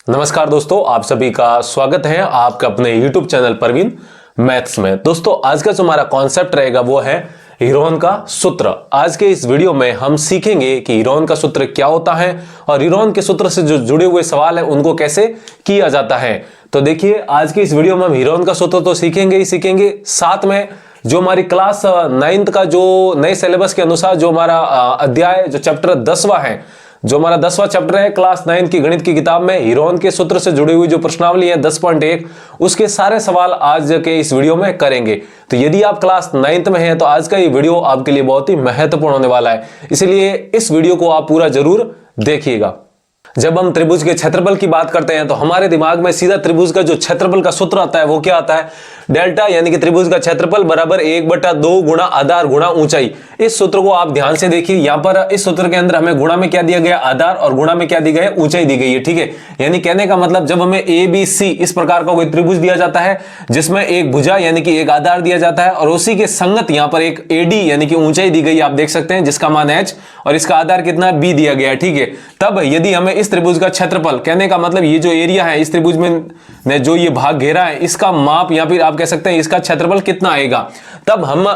नमस्कार दोस्तों, आप सभी का स्वागत है आपका अपने YouTube चैनल परवीन मैथ्स में। दोस्तों आज का जो हमारा कॉन्सेप्ट रहेगा वो है हीरोन का सूत्र। आज के इस वीडियो में हम सीखेंगे कि हीरोन का सूत्र क्या होता है और हीरोन के सूत्र से जो जुड़े हुए सवाल है उनको कैसे किया जाता है। तो देखिए आज के इस वीडियो में हम हीरोन का सूत्र तो सीखेंगे ही सीखेंगे, साथ में जो हमारी क्लास 9th का जो नए सिलेबस के अनुसार जो हमारा अध्याय जो चैप्टर 10वां है, जो हमारा 10वां चैप्टर है क्लास 9 की गणित की किताब में हीरोन के सूत्र से जुड़ी हुई जो प्रश्नावली है 10.1, उसके सारे सवाल आज के इस वीडियो में करेंगे। तो यदि आप क्लास 9th में हैं तो आज का ये वीडियो आपके लिए बहुत ही महत्वपूर्ण होने वाला है, इसलिए इस वीडियो को आप पूरा जरूर देखिएगा। जब हम त्रिभुज के क्षेत्रफल की बात करते हैं तो हमारे दिमाग में सीधा त्रिभुज का जो क्षेत्रफल का सूत्र आता है वो क्या आता है, डेल्टा यानी कि त्रिभुज का क्षेत्रफल बराबर 1/2 गुणा आधार गुणा ऊंचाई। इस सूत्र को आप ध्यान से देखिए, यहां पर इस सूत्र के अंदर हमें गुणा में क्या दिया गया, आधार, और गुणा में क्या दी गई, ऊंचाई दी गई है। ठीक है, यानी कहने का मतलब जब हमें ए बी सी इस प्रकार का कोई त्रिभुज दिया जाता है जिसमें एक भुजा यानी कि एक आधार दिया जाता है और उसी के संगत यहां पर एक एडी यानी कि ऊंचाई दी गई, आप देख सकते हैं, जिसका मान h और इसका आधार कितना b दिया गया है। ठीक है, तब यदि हमें इस त्रिभुज का क्षेत्रफल, कहने का मतलब ये जो एरिया है इस त्रिभुज में ने जो ये भाग घेरा है इसका माप या फिर आप कह सकते हैं इसका क्षेत्रफल कितना आएगा, तब हम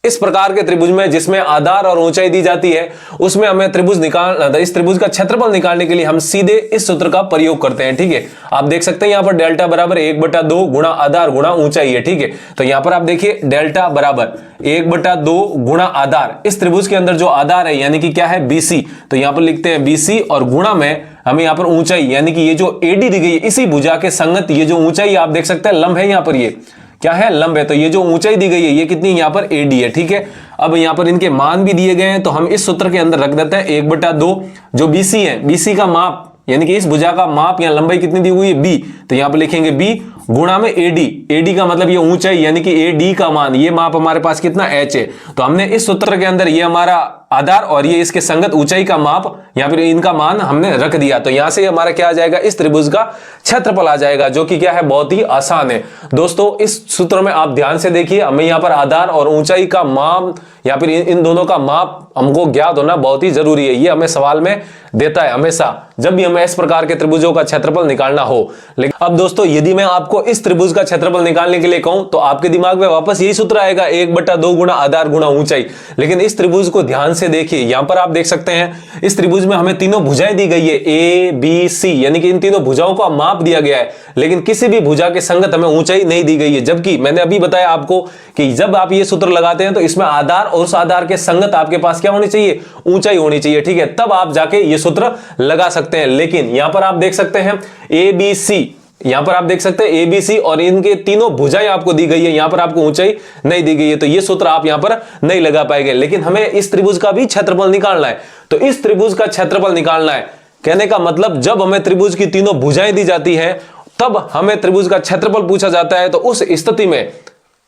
इस प्रकार के त्रिभुज में जिसमें आधार और ऊंचाई दी जाती है उसमें हमें इस त्रिभुज का क्षेत्रफल निकालने के लिए हम सीधे इस सूत्र का प्रयोग करते हैं। ठीक है, आप देख सकते हैं यहां पर डेल्टा बराबर 1/2 गुणा आधार गुणा ऊंचाई है। ठीक है, तो यहां पर आप देखिए डेल्टा बराबर 1/2 गुणा आधार, इस त्रिभुज के अंदर जो आधार है यानी कि क्या है BC, तो यहां पर लिखते हैं BC और गुणा में हमें यहां पर ऊंचाई यानी कि ये जो AD दी गई है इसी भुजा के संगत ये जो ऊंचाई आप देख सकते हैं लंब है, यहां पर ये क्या है, लंब है, तो ये जो ऊंचाई दी गई है ये कितनी यहां पर AD है। ठीक है, अब यहां पर इनके मान भी दिए गए हैं तो हम इस सूत्र के अंदर रख देते हैं 1/2 जो BC है, BC का माप यानी कि इस भुजा का माप या लंबाई कितनी दी हुई है B, तो यहां पर लिखेंगे B गुणा में AD का मतलब ये ऊंचाई यानी कि AD का मान, ये माप हमारे पास कितना h है, तो हमने इस सूत्र के अंदर ये हमारा आधार और ये इसके संगत ऊंचाई का माप या फिर इनका मान हमने रख दिया, तो यहां से हमारा क्या आ जाएगा, इस त्रिभुज का क्षेत्रफल आ जाएगा, जो कि क्या है, बहुत ही आसान है। दोस्तों इस सूत्र में आप ध्यान से देखिए, हमें यहां पर आधार और ऊंचाई का माप या फिर इन दोनों का माप हमको ज्ञात होना बहुत ही जरूरी है। ये हमें सवाल में देता है हमेशा जब भी हमें इस प्रकार के त्रिभुजों का क्षेत्रफल निकालना हो। लेकिन अब दोस्तों यदि मैं आपको इस त्रिभुज का क्षेत्रफल निकालने के लिए कहूं तो आपके दिमाग में वापस यही सूत्र आएगा 1/2 गुणा आधार गुणा ऊंचाई। लेकिन इस त्रिभुज को ध्यान से देखिए, यहां पर आप देख सकते हैं इस त्रिभुज में हमें तीनों भुजाएं दी गई है A B C, यानी कि इन तीनों भुजाओं का माप दिया गया है, लेकिन किसी भी भुजा के संगत हमें ऊंचाई नहीं दी गई है। जबकि मैंने अभी बताया आपको कि जब आप ये सूत्र लगाते हैं तो इसमें आधार और उस आधार के संगत आपके पास क्या होनी चाहिए, ऊंचाई होनी चाहिए। ठीक है, तब आप जाके ये सूत्र लगा सकते हैं। लेकिन यहां पर आप देख सकते हैं ABC, यहां पर आप देख सकते हैं ABC और इनके तीनों भुजाएं आपको दी गई है, यहां पर आपको ऊंचाई नहीं दी गई है, तो ये सूत्र आप यहां पर नहीं लगा पाएंगे। लेकिन हमें इस त्रिभुज का भी क्षेत्रफल निकालना है, तो इस त्रिभुज का क्षेत्रफल निकालना है, कहने का मतलब जब हमें त्रिभुज की तीनों भुजाएं दी जाती है तब हमें त्रिभुज का क्षेत्रफल पूछा जाता है, तो उस स्थिति में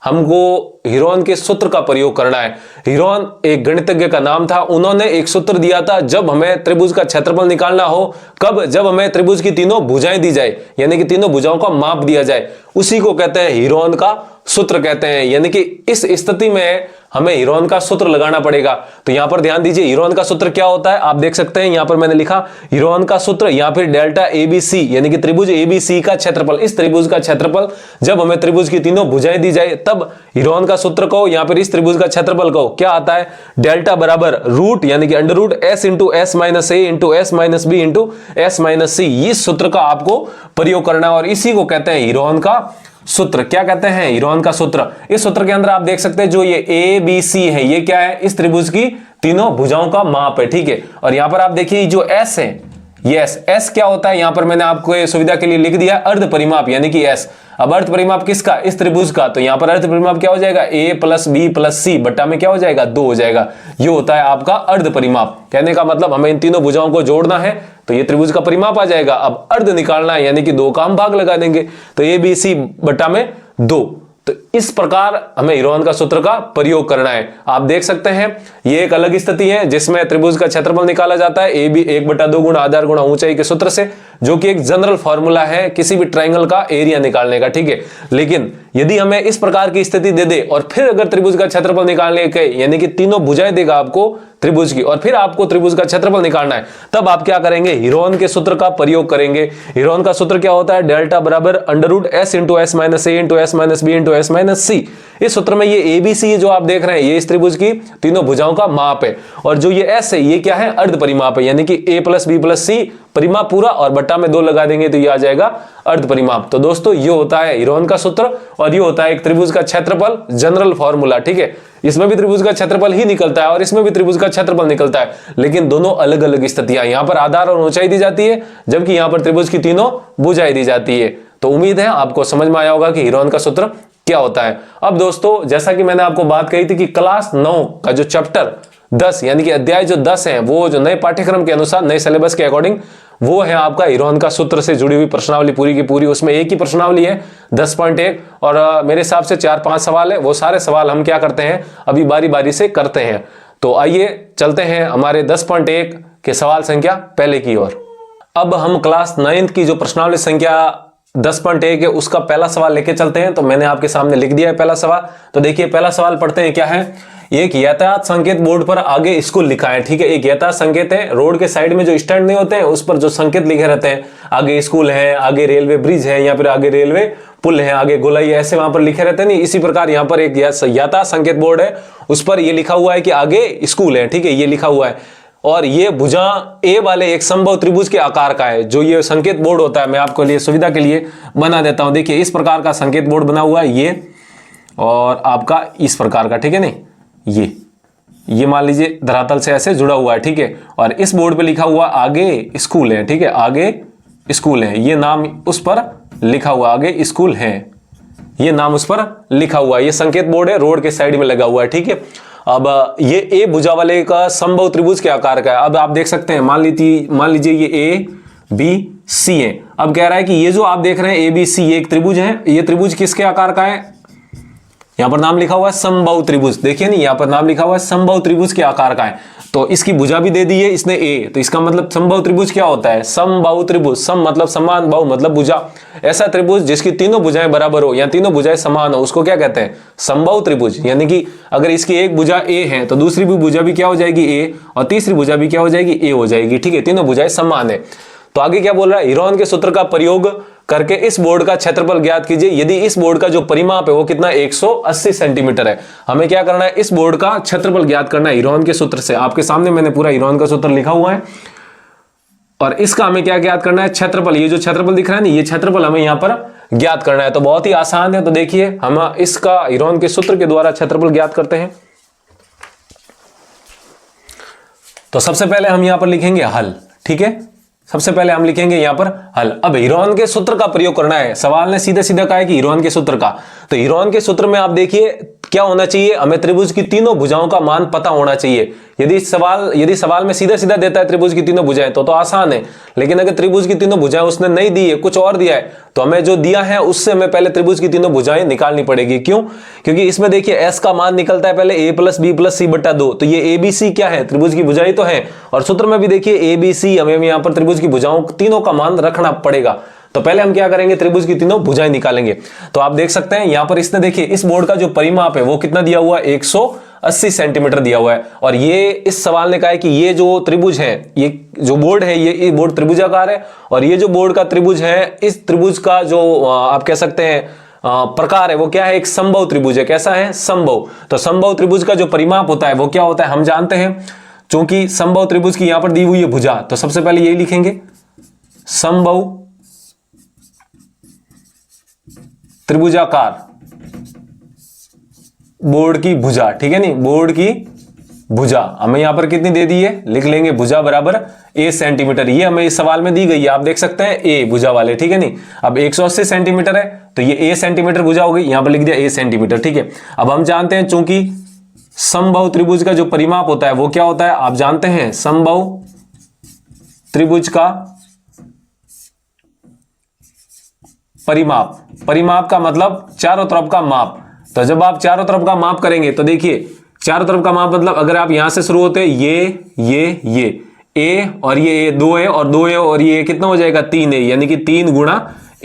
हमको हीरोन के सूत्र का प्रयोग करना है। हीरोन एक गणितज्ञ का नाम था, उन्होंने एक सूत्र दिया था जब हमें त्रिभुज का क्षेत्रफल निकालना हो, कब, जब हमें त्रिभुज की तीनों भुजाएं दी जाए यानी कि तीनों भुजाओं का माप दिया जाए, उसी को कहते हैं हीरोन का सूत्र कहते हैं। यानी कि इस स्थिति में हमें हीरोन का सूत्र लगाना पड़ेगा। तो यहां पर ध्यान दीजिए हीरोन का सूत्र क्या होता है, आप देख सकते हैं यहां पर मैंने लिखा हीरोन का सूत्र या फिर डेल्टा ABC यानी कि त्रिभुज ABC का क्षेत्रफल, इस त्रिभुज का क्षेत्रफल जब हमें त्रिभुज की तीनों भुजाएं दी जाए तब हीरोन का सूत्र कहो या फिर इस त्रिभुज का क्षेत्रफल कहो, क्या आता है, डेल्टा बराबर रूट यानी कि under root S into S minus A into S minus B into S minus C, इस सूत्र का आपको प्रयोग करना है और इसी को कहते हैं हीरोन का सूत्र। क्या कहते हैं, हीरोन का सूत्र। इस सूत्र के अंदर आप देख सकते हैं जो ये ABC है ये क्या है, इस त्रिभुज की तीनों भुजाओं का माप है। ठीक है, और यहां पर आप देखिए जो S है, ये S क्या होता है, यहां पर मैंने आपको सुविधा के लिए लिख दिया अर्ध परिमाप यानी कि S। अब अर्ध परिमाप किसका, इस त्रिभुज का, तो यहां पर अर्ध परिमाप क्या हो जाएगा, A plus B plus C बट्टा में क्या हो जाएगा, 2 हो जाएगा। ये होता है आपका अर्ध परिमाप। कहने का मतलब हमें इन तीनों भुजाओं को जोड़ना है तो ये त्रिभुज का परिमाप आ जाएगा। अब अर्ध निकालना है यानी कि 2 का हम भाग लगा देंगे, तो ABC बट्टा में 2, तो इस प्रकार हमें हीरोन का सूत्र का प्रयोग करना है। आप देख सकते हैं ये एक अलग स्थिति है जिसमें त्रिभुज का क्षेत्रफल निकाला जाता है ए बी 1/2 गुणा आधार गुणा ऊंचाई के सूत्र से, जो कि एक जनरल फॉर्मूला है किसी भी ट्रायंगल का एरिया निकालने का, ठीक है। लेकिन यदि हमें इस प्रकार की स्थिति दे दे और फिर अगर त्रिभुज का क्षेत्रफल निकालने के यानी कि तीनों भुजाएं देगा आपको त्रिभुज की और फिर आपको त्रिभुज का क्षेत्रफल निकालना है, तब आप क्या करेंगे, हीरोन के सूत्र का प्रयोग करेंगे। हीरोन का सूत्र क्या होता है, डेल्टा बराबर √s × s - a × s - b × s - c। इस सूत्र में ये ABC जो आप देख रहे हैं ये इस त्रिभुज की तीनों भुजाओं का माप है, और जो ये S है ये क्या है, अर्ध परिमाप है, यानी कि a + b + c परिमाप पूरा और बट्टा में 2 लगा देंगे तो ये आ जाएगा अर्ध परिमाप। तो दोस्तों ये होता है हीरोन का सूत्र और ये होता है एक त्रिभुज का क्षेत्रफल जनरल फॉर्मूला, ठीक है। इसमें भी त्रिभुज का क्षेत्रफल ही निकलता है और इसमें भी त्रिभुज का क्षेत्रफल निकलता है, लेकिन दोनों अलग अलग स्थितियां, यहां पर आधार और ऊंचाई दी जाती है जबकि यहां पर त्रिभुज की तीनों भुजाएं दी जाती है। तो उम्मीद है आपको समझ में आया होगा कि हीरोन का सूत्र क्या होता है। अब दोस्तों जैसा कि मैंने आपको बात कही थी कि क्लास 9 का जो चैप्टर 10 यानी कि अध्याय जो 10 है वो जो नए पाठ्यक्रम के अनुसार नए सिलेबस के अकॉर्डिंग वो है आपका हीरोन का सूत्र से जुड़ी हुई प्रश्नावली पूरी की पूरी। उसमें एक ही प्रश्नावली है 10.1 और मेरे हिसाब से 4-5 सवाल है। वो सारे सवाल हम क्या करते हैं अभी बारी बारी से करते हैं। तो आइए चलते हैं हमारे 10.1 के सवाल संख्या पहले की ओर। अब हम क्लास 9 की जो प्रश्नावली संख्या 10.1 है उसका पहला सवाल लेके चलते हैं। तो मैंने आपके सामने लिख दिया है पहला सवाल। तो देखिए पहला सवाल पढ़ते हैं, क्या है, एक यातायात संकेत बोर्ड पर आगे स्कूल लिखा है, ठीक है। एक यातायात संकेत है, रोड के साइड में जो स्टैंड नहीं होते हैं उस पर जो संकेत लिखे रहते हैं, आगे स्कूल है, आगे रेलवे ब्रिज है या फिर आगे रेलवे पुल है, आगे गोलाई है, ऐसे वहां पर लिखे रहते हैं। नहीं, इसी प्रकार यहाँ पर एक यातायात संकेत बोर्ड है, उस पर यह लिखा हुआ है कि आगे स्कूल है, ठीक है, ये लिखा हुआ है। और ये भुजा ए वाले एक समबाहु त्रिभुज के आकार का है। जो ये संकेत बोर्ड होता है मैं आपको लिए सुविधा के लिए बना देता हूं। देखिए इस प्रकार का संकेत बोर्ड बना हुआ है ये, और आपका इस प्रकार का, ठीक है। नहीं, ये मान लीजिए धरातल से ऐसे जुड़ा हुआ है, ठीक है। और इस बोर्ड पे लिखा हुआ आगे स्कूल है, ठीक है, आगे स्कूल है, ये नाम उस पर लिखा हुआ, आगे स्कूल है, ये नाम उस पर लिखा हुआ है। ये संकेत बोर्ड है, रोड के साइड में लगा हुआ है, ठीक है। अब ये ए भुजा वाले का समबाहु त्रिभुज के आकार का है। अब आप देख सकते हैं, मान लीजिए ये ए बी सी है। अब कह रहा है कि ये जो आप देख रहे हैं ए बी सी, ये एक त्रिभुज है। ये त्रिभुज किसके आकार का है, यहां पर नाम लिखा हुआ है समबाहु त्रिभुज, देखिए नहीं, यहां पर नाम लिखा हुआ है समबाहु त्रिभुज के आकार का है। तो इसकी भुजा भी दे दी है इसने ए, तो इसका मतलब समबाहु त्रिभुज क्या होता है, समबाहु त्रिभुज, सम मतलब समान, बाहु मतलब भुजा। ऐसा त्रिभुज जिसकी तीनों भुजाएं बराबर हो या तीनों भुजाएं समान हो उसको क्या कहते हैं, समबाहु त्रिभुज। यानी कि अगर इसकी एक भुजा ए है तो दूसरी भी भुजा भी क्या हो जाएगी ए, और तीसरी भुजा भी क्या हो जाएगी ए हो जाएगी, ठीक है, तीनों भुजाएं समान है। तो आगे क्या बोल रहा है, हीरोन के सूत्र का प्रयोग करके इस बोर्ड का क्षेत्रफल ज्ञात कीजिए यदि इस बोर्ड का जो परिमाप है वो कितना 180 सेंटीमीटर है। हमें क्या करना है, इस बोर्ड का क्षेत्रफल ज्ञात करना है हीरोन के सूत्र से। आपके सामने मैंने पूरा हीरोन का सूत्र लिखा हुआ है और इसका हमें क्या ज्ञात करना है, क्षेत्रफल। ये जो क्षेत्रफल दिख रहा है ना, ये क्षेत्रफल हमें यहां पर ज्ञात करना है। तो बहुत ही आसान है। तो देखिए हम इसका हीरोन के सूत्र के द्वारा क्षेत्रफल ज्ञात करते हैं। तो सबसे पहले हम यहां पर लिखेंगे हल, ठीक है, सबसे पहले हम लिखेंगे यहां पर हल। अब हीरोन के सूत्र का प्रयोग करना है। सवाल ने सीधे सीधे कहा है कि हीरोन के सूत्र का, तो हीरोन के सूत्र में आप देखिए क्या होना चाहिए, हमें त्रिभुज की तीनों भुजाओं का मान पता होना चाहिए। यदि सवाल में सीधा सीधा देता है त्रिभुज की तीनों भुजाएं तो आसान है, लेकिन अगर त्रिभुज की तीनों भुजाएं उसने नहीं दी है, कुछ और दिया है, तो हमें जो दिया है उससे हमें पहले त्रिभुज की तीनों भुजाएं निकालनी पड़ेगी। क्यों, क्योंकि इसमें देखिए s का मान निकलता है पहले a + b + c/2। तो ये ABC क्या है, त्रिभुज की भुजाएं तो है, और सूत्र में भी देखिए ABC हमें यहां पर त्रिभुज की भुजाओं तीनों का मान रखना पड़ेगा। तो पहले हम क्या करेंगे, त्रिभुज की तीनों भुजाएं निकालेंगे। तो आप देख सकते हैं यहां पर इसने देखिए इस बोर्ड का जो परिमाप है वो कितना दिया हुआ है, 180 सेंटीमीटर दिया हुआ है। और ये इस सवाल ने कहा है कि ये जो त्रिभुज है, ये जो बोर्ड है, ये बोर्ड त्रिभुजाकार है, और ये जो बोर्ड का त्रिभुज है, इस त्रिभुज का जो आप कह सकते हैं प्रकार है वो क्या है, एक समबाहु त्रिभुज है। कैसा है, समबाहु। तो समबाहु त्रिभुज का जो परिमाप होता है वो क्या होता है हम जानते हैं, क्योंकि समबाहु त्रिभुज की यहां पर दी हुई है भुजा, तो सबसे पहले यही लिखेंगे समबाहु त्रिभुजाकार बोर्ड की भुजा, ठीक है नहीं, बोर्ड की भुजा हमें यहां पर कितनी दे दी है, लिख लेंगे भुजा बराबर a सेंटीमीटर। ये हमें इस सवाल में दी गई है, आप देख सकते हैं a भुजा वाले, ठीक है नहीं। अब 180 सेंटीमीटर है तो ये a सेंटीमीटर भुजा हो गई, यहां पर लिख दिया a सेंटीमीटर, ठीक है। अब हम जानते हैं चूंकि समबाहु त्रिभुज का जो परिमाप होता है वो क्या होता है, आप जानते हैं समबाहु त्रिभुज का परिमाप, परिमाप का मतलब चारों तरफ का माप, तो जब आप चारों तरफ का माप करेंगे तो देखिए चारों तरफ का माप मतलब अगर आप यहां से शुरू होते हैं ये ए और ये दो ए और दो ए और ये कितना हो जाएगा 3 ए, यानी कि 3 गुणा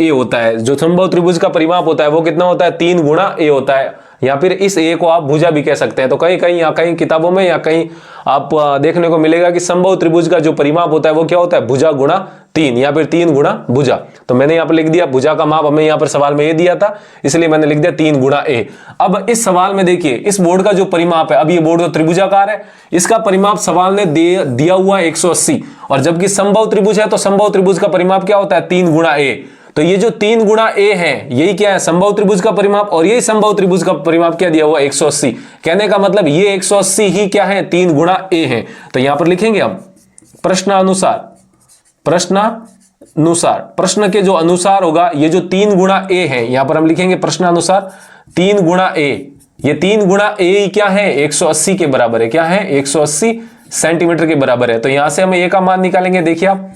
ए होता है। जो समबाहु त्रिभुज का परिमाप होता है वो कितना होता है 3 गुणा ए होता है, या फिर इस ए को आप भुजा भी कह सकते हैं। तो कहीं कहीं या कहीं किताबों में या कहीं आप देखने को मिलेगा कि समबाहु त्रिभुज का जो परिमाप होता है वो क्या होता है भुजा गुणा 3 या फिर 3 गुणा भुजा। तो मैंने यहाँ पर लिख दिया भुजा का माप हमें यहाँ पर सवाल में ए दिया था, इसलिए मैंने लिख दिया 3 गुणा ए। अब इस सवाल में देखिए इस बोर्ड का जो परिमाप है, अब ये बोर्ड तो त्रिभुजाकार है, इसका परिमाप सवाल ने दिया हुआ 180, और जबकि समबाहु त्रिभुज है तो समबाहु त्रिभुज का परिमाप क्या होता है 3 गुणा ए। तो ये जो 3 गुणा ए है यही क्या है समबाहु त्रिभुज का परिमाप, और यही समबाहु त्रिभुज का परिमाप क्या दिया हुआ 180। कहने का मतलब ये 180 ही क्या है 3 गुणा ए है। तो यहां पर लिखेंगे हम प्रश्नानुसार, प्रश्न के जो अनुसार होगा ये जो 3 गुणा ए है, यहां पर हम लिखेंगे प्रश्नानुसार 3 गुणा ए। ये 3 गुणा ए क्या है 180 के बराबर है, क्या है 180 सेंटीमीटर के बराबर है। तो यहां से हम ए का मान निकालेंगे, देखिए आप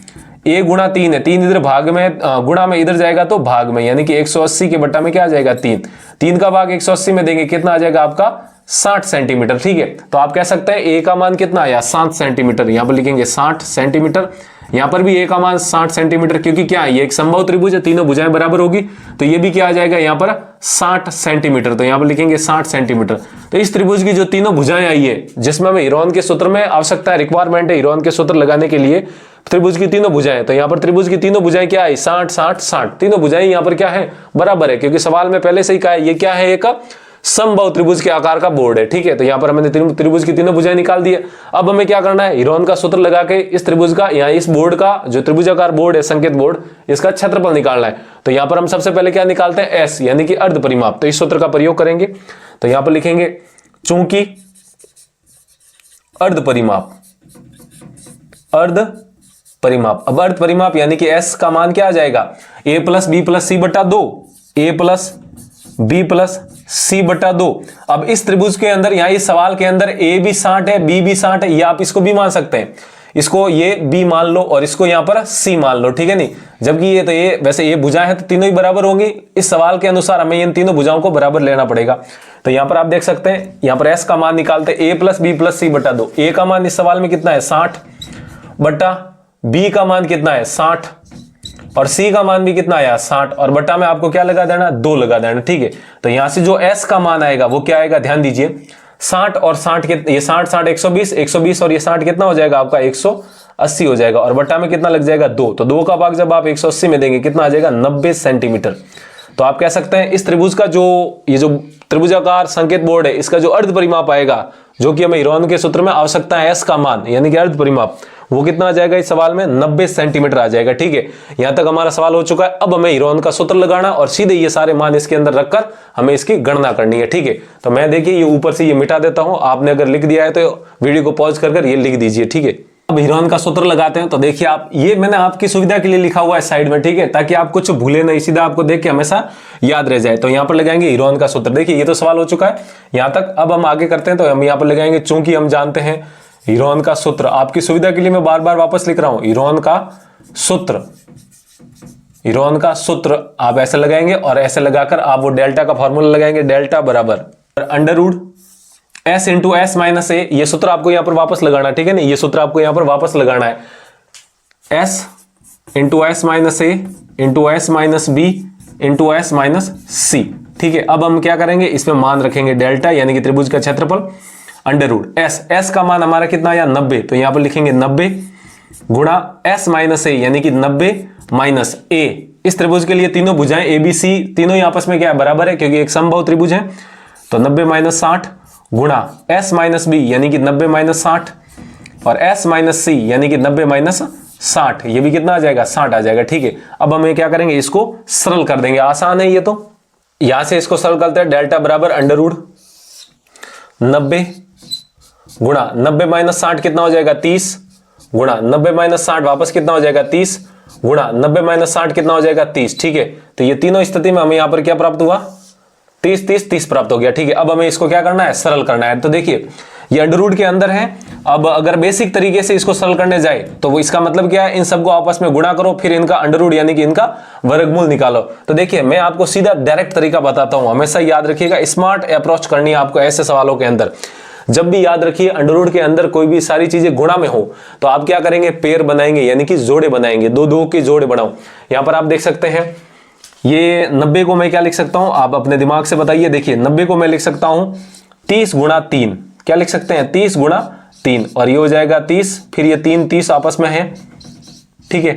ए गुणा 3 है, 3 इधर भाग में गुणा में इधर जाएगा तो भाग में, यानी कि 180 के बट्टा में क्या आ जाएगा 3, 3 का भाग 180 में देंगे कितना आ जाएगा आपका 60 सेंटीमीटर। ठीक है, तो आप कह सकते हैं ए का मान कितना आया 60 सेंटीमीटर, यहां पर लिखेंगे 60 सेंटीमीटर। यहां पर भी ए का मान 60 सेंटीमीटर, क्योंकि क्या है ये एक समबाहु त्रिभुज है, तीनों भुजाएं बराबर होगी, तो ये भी क्या आ जाएगा यहां पर 60 सेंटीमीटर। तो यहां पर लिखेंगे 60 सेंटीमीटर। तो इस त्रिभुज की जो तीनों भुजाएं आई है, जिसमें हमें हीरोन के सूत्र में आवश्यकता है, रिक्वायरमेंट है हीरोन के सूत्र लगाने के लिए त्रिभुज की तीनों भुजाएं, तो यहां पर त्रिभुज की तीनों भुजाएं क्या है 60 60 60, तीनों भुजाएं यहां पर क्या है बराबर है, क्योंकि सवाल में पहले से ही कहा है ये क्या है एक समबाहु त्रिभुज के आकार का बोर्ड है। ठीक है, तो यहां पर हमने त्रिभुज की तीनों भुजाएं निकाल दी है। अब हमें क्या करना है हीरोन का सूत्र लगा के इस त्रिभुज का या इस बोर्ड का जो त्रिभुजाकार बोर्ड है संकेत बोर्ड, इसका क्षेत्रफल निकालना है। तो यहां पर हम सबसे पहले क्या निकालते हैं एस, यानी कि अर्ध परिमाप। तो इस सूत्र का प्रयोग करेंगे, तो यहां पर लिखेंगे चूंकि अर्ध परिमाप, अब अर्ध परिमाप यानी कि एस का मान क्या आ जाएगा ए प्लस बी प्लस सी बटा 2, ए प्लस बी प्लस सी बटा 2। अब इस त्रिभुज के अंदर यहां इस सवाल के अंदर ए भी 60 है, बी भी 60 है, या आप इसको भी मान सकते हैं, इसको ये बी मान लो और इसको यहां पर सी मान लो। ठीक है नहीं, जबकि ये तो ये वैसे ये भुजाएं हैं तो तीनों ही बराबर होंगी, इस सवाल के अनुसार हमें इन तीनों भुजाओं को बराबर लेना पड़ेगा। तो यहां पर आप देख सकते हैं यहां पर एस का मान निकालते हैं ए प्लस बी प्लस सी बटा 2। ए का मान इस सवाल में कितना है 60 बटा बी का मान कितना है 60 और सी का मान भी कितना आया 60, और बटा में आपको क्या लगा देना 2 लगा देना। ठीक है, तो यहां से जो एस का मान आएगा वो क्या आएगा ध्यान दीजिए 60 और 60 ये 60 60 120 120 और ये 60 कितना हो जाएगा आपका 180 हो जाएगा, और बटा में कितना लग जाएगा 2। तो 2 का भाग जब आप 180 में देंगे कितना आ जाएगा 90 सेंटीमीटर। तो आप कह सकते हैं इस त्रिभुज का जो ये जो त्रिभुजाकार संकेत बोर्ड है इसका जो अर्ध परिमाप आएगा, जो कि हमें हीरोन के सूत्र में आवश्यकता है एस का मान यानी कि अर्ध परिमाप, वो कितना आ जाएगा इस सवाल में 90 सेंटीमीटर आ जाएगा। ठीक है, यहां तक हमारा सवाल हो चुका है। अब हमें हीरोन का सूत्र लगाना और सीधे ये सारे मान इसके अंदर रखकर हमें इसकी गणना करनी है। ठीक है, तो मैं देखिए ये ऊपर से ये मिटा देता हूं, आपने अगर लिख दिया है तो वीडियो को पॉज कर ये लिख दीजिए। ठीक है, अब हीरोन का सूत्र लगाते हैं। तो देखिए आप ये मैंने आपकी सुविधा के लिए लिखा हुआ है साइड में, ठीक है, ताकि आप कुछ भूले नहीं, सीधा आपको देख के हमेशा याद रह जाए। तो यहां पर लगाएंगे हीरोन का सूत्र। देखिए ये तो सवाल हो चुका है यहां तक, अब हम आगे करते हैं। तो हम यहां पर लगाएंगे चूंकि हम जानते हैं हीरोन का सूत्र, आपकी सुविधा के लिए मैं बार बार वापस लिख रहा हूं हीरोन का सूत्र आप ऐसे लगाएंगे और ऐसे लगाकर आप वो डेल्टा का फॉर्मूला लगाएंगे, डेल्टा बराबर under root S into S minus A. ये सूत्र आपको यहां पर वापस लगाना, ठीक है ना, ये सूत्र आपको यहां पर वापस लगाना है, S into S minus A into S minus B into S minus C. ठीक है, अब हम क्या करेंगे इसमें मान रखेंगे डेल्टा यानी कि त्रिभुज का क्षेत्रफल अंडर रूट एस का मान हमारा कितना आया 90, तो यहां पर लिखेंगे 90 गुणा एस माइनस ए यानी कि 90 माइनस ए। इस त्रिभुज के लिए तीनों भुजाएं ए बी सी तीनों ही आपस में क्या है बराबर है, क्योंकि एक समबाहु त्रिभुज है। तो 90 माइनस 60 गुणा एस माइनस बी यानी कि 90 माइनस 60 और एस माइनस सी यानी कि 90 माइनस 60, ये भी कितना आ जाएगा 60 आ जाएगा। ठीक है, अब हम क्या करेंगे इसको सरल कर देंगे, आसान है ये। तो यहां से इसको सरल करते हैं, डेल्टा बराबर अंडर रूट 90 गुणा 90 माइनस 60 कितना हो जाएगा 30 गुणा 90 माइनस 60 वापस कितना हो जाएगा 30 गुणा 90 माइनस 60 कितना हो जाएगा 30। ठीक है, तो ये तीनों स्थिति में हमें यहां पर क्या प्राप्त हुआ 30 30 30 प्राप्त हो गया। ठीक है, अब हमें इसको क्या करना है सरल करना है। तो देखिए ये अंडर रूट के अंदर है। अब अगर बेसिक तरीके से इसको सरल करने जाए तो वो इसका मतलब क्या है, इन सबको आपस में गुणा करो, फिर इनका अंडर रूट यानी कि इनका वर्गमूल निकालो। तो देखिए मैं आपको सीधा डायरेक्ट तरीका बताता हूं, हमेशा याद रखिएगा, स्मार्ट अप्रोच करनी है आपको ऐसे सवालों के अंदर। जब भी याद रखिए अंडर रूट के अंदर कोई भी सारी चीजें गुणा में हो तो आप क्या करेंगे, पेयर बनाएंगे यानी कि जोड़े बनाएंगे, दो दो के जोड़े बनाओ। यहां पर आप देख सकते हैं ये 90 को मैं क्या लिख सकता हूं, आप अपने दिमाग से बताइए। देखिए 90 को मैं लिख सकता हूं 30 गुणा 3, क्या लिख सकते हैं 30 गुणा 3, और ये हो जाएगा 30, फिर ये 3 30 आपस में है, ठीक है।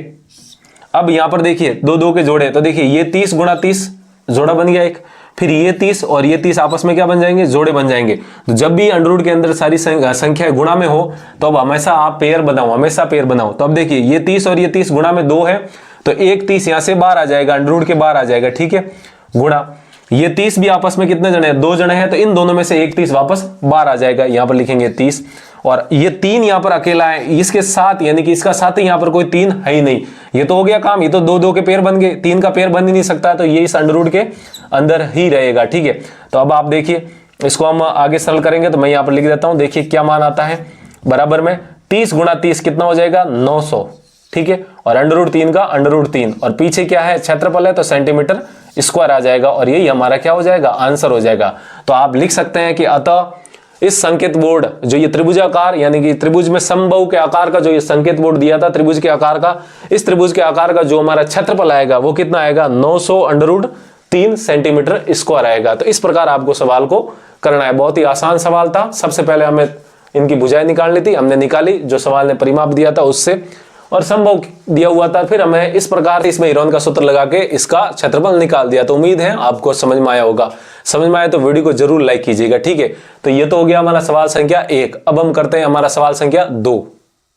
अब यहां पर देखिए दो दो के जोड़े, तो देखिए ये 30 गुणा 30 जोड़ा बन गया एक, फिर ये 30 और ये 30 आपस में क्या बन जाएंगे, जोड़े बन जाएंगे। तो जब भी अंडर रूट के अंदर सारी संख्या गुणा में हो तो अब हमेशा आप पेयर बनाओ, हमेशा पेयर बनाओ। तो अब देखिए ये 30 और ये 30 गुणा में 2 है, तो एक 30 यहां से बाहर आ जाएगा, अंडर रूट के बाहर आ जाएगा, ठीक है, गुणा ये 30 भी आपस में कितने जने हैं, 2 जने हैं, तो इन दोनों में से एक 30 वापस बाहर आ जाएगा, यहां पर लिखेंगे 30। और ये 3 यहां पर अकेला है, इसके साथ यानी कि इसका साथ ही यहां पर कोई 3 है ही नहीं, ये तो हो गया काम, ये तो दो दो के पेयर बन गए, 3 का पेयर बन ही नहीं सकता, तो ये इस अंडर रूट के अंदर ही रहेगा, ठीक है। तो अब आप देखिए इसको हम आगे सरल करेंगे, तो मैं यहां पर लिख देता हूं, देखिए क्या मान आता है, बराबर में 30 गुणा 30 कितना हो जाएगा 900, ठीक है, और अंडर रूट 3 का अंडर रूट 3, और पीछे क्या है क्षेत्रफल है तो सेंटीमीटर स्क्वायर आ जाएगा, और यही हमारा क्या हो जाएगा, आंसर हो जाएगा। तो आप लिख सकते हैं कि अतः इस संकेत बोर्ड जो ये त्रिभुजाकार यानी कि त्रिभुज में समबाहु के आकार का जो ये संकेत बोर्ड दिया था त्रिभुज के आकार का, इस त्रिभुज के आकार का जो हमारा क्षेत्रफल आएगा वो कितना आएगा 900 अंडर रूट 3 सेंटीमीटर स्क्वायर आएगा। तो इस प्रकार आपको सवाल को करना है, बहुत ही आसान सवाल था। सबसे पहले हमें इनकी भुजाएं निकालनी थी, हमने निकाली जो सवाल ने परिमाप दिया था उससे, और संभव दिया हुआ था, फिर हमें इस प्रकार इसमें हीरोन का सूत्र लगा के इसका क्षेत्रफल निकाल दिया। तो उम्मीद है आपको समझ में आया होगा, समझ में आया तो वीडियो को जरूर लाइक कीजिएगा, ठीक है। तो ये तो हो गया हमारा सवाल संख्या 1। अब हम करते हैं हमारा सवाल संख्या 2।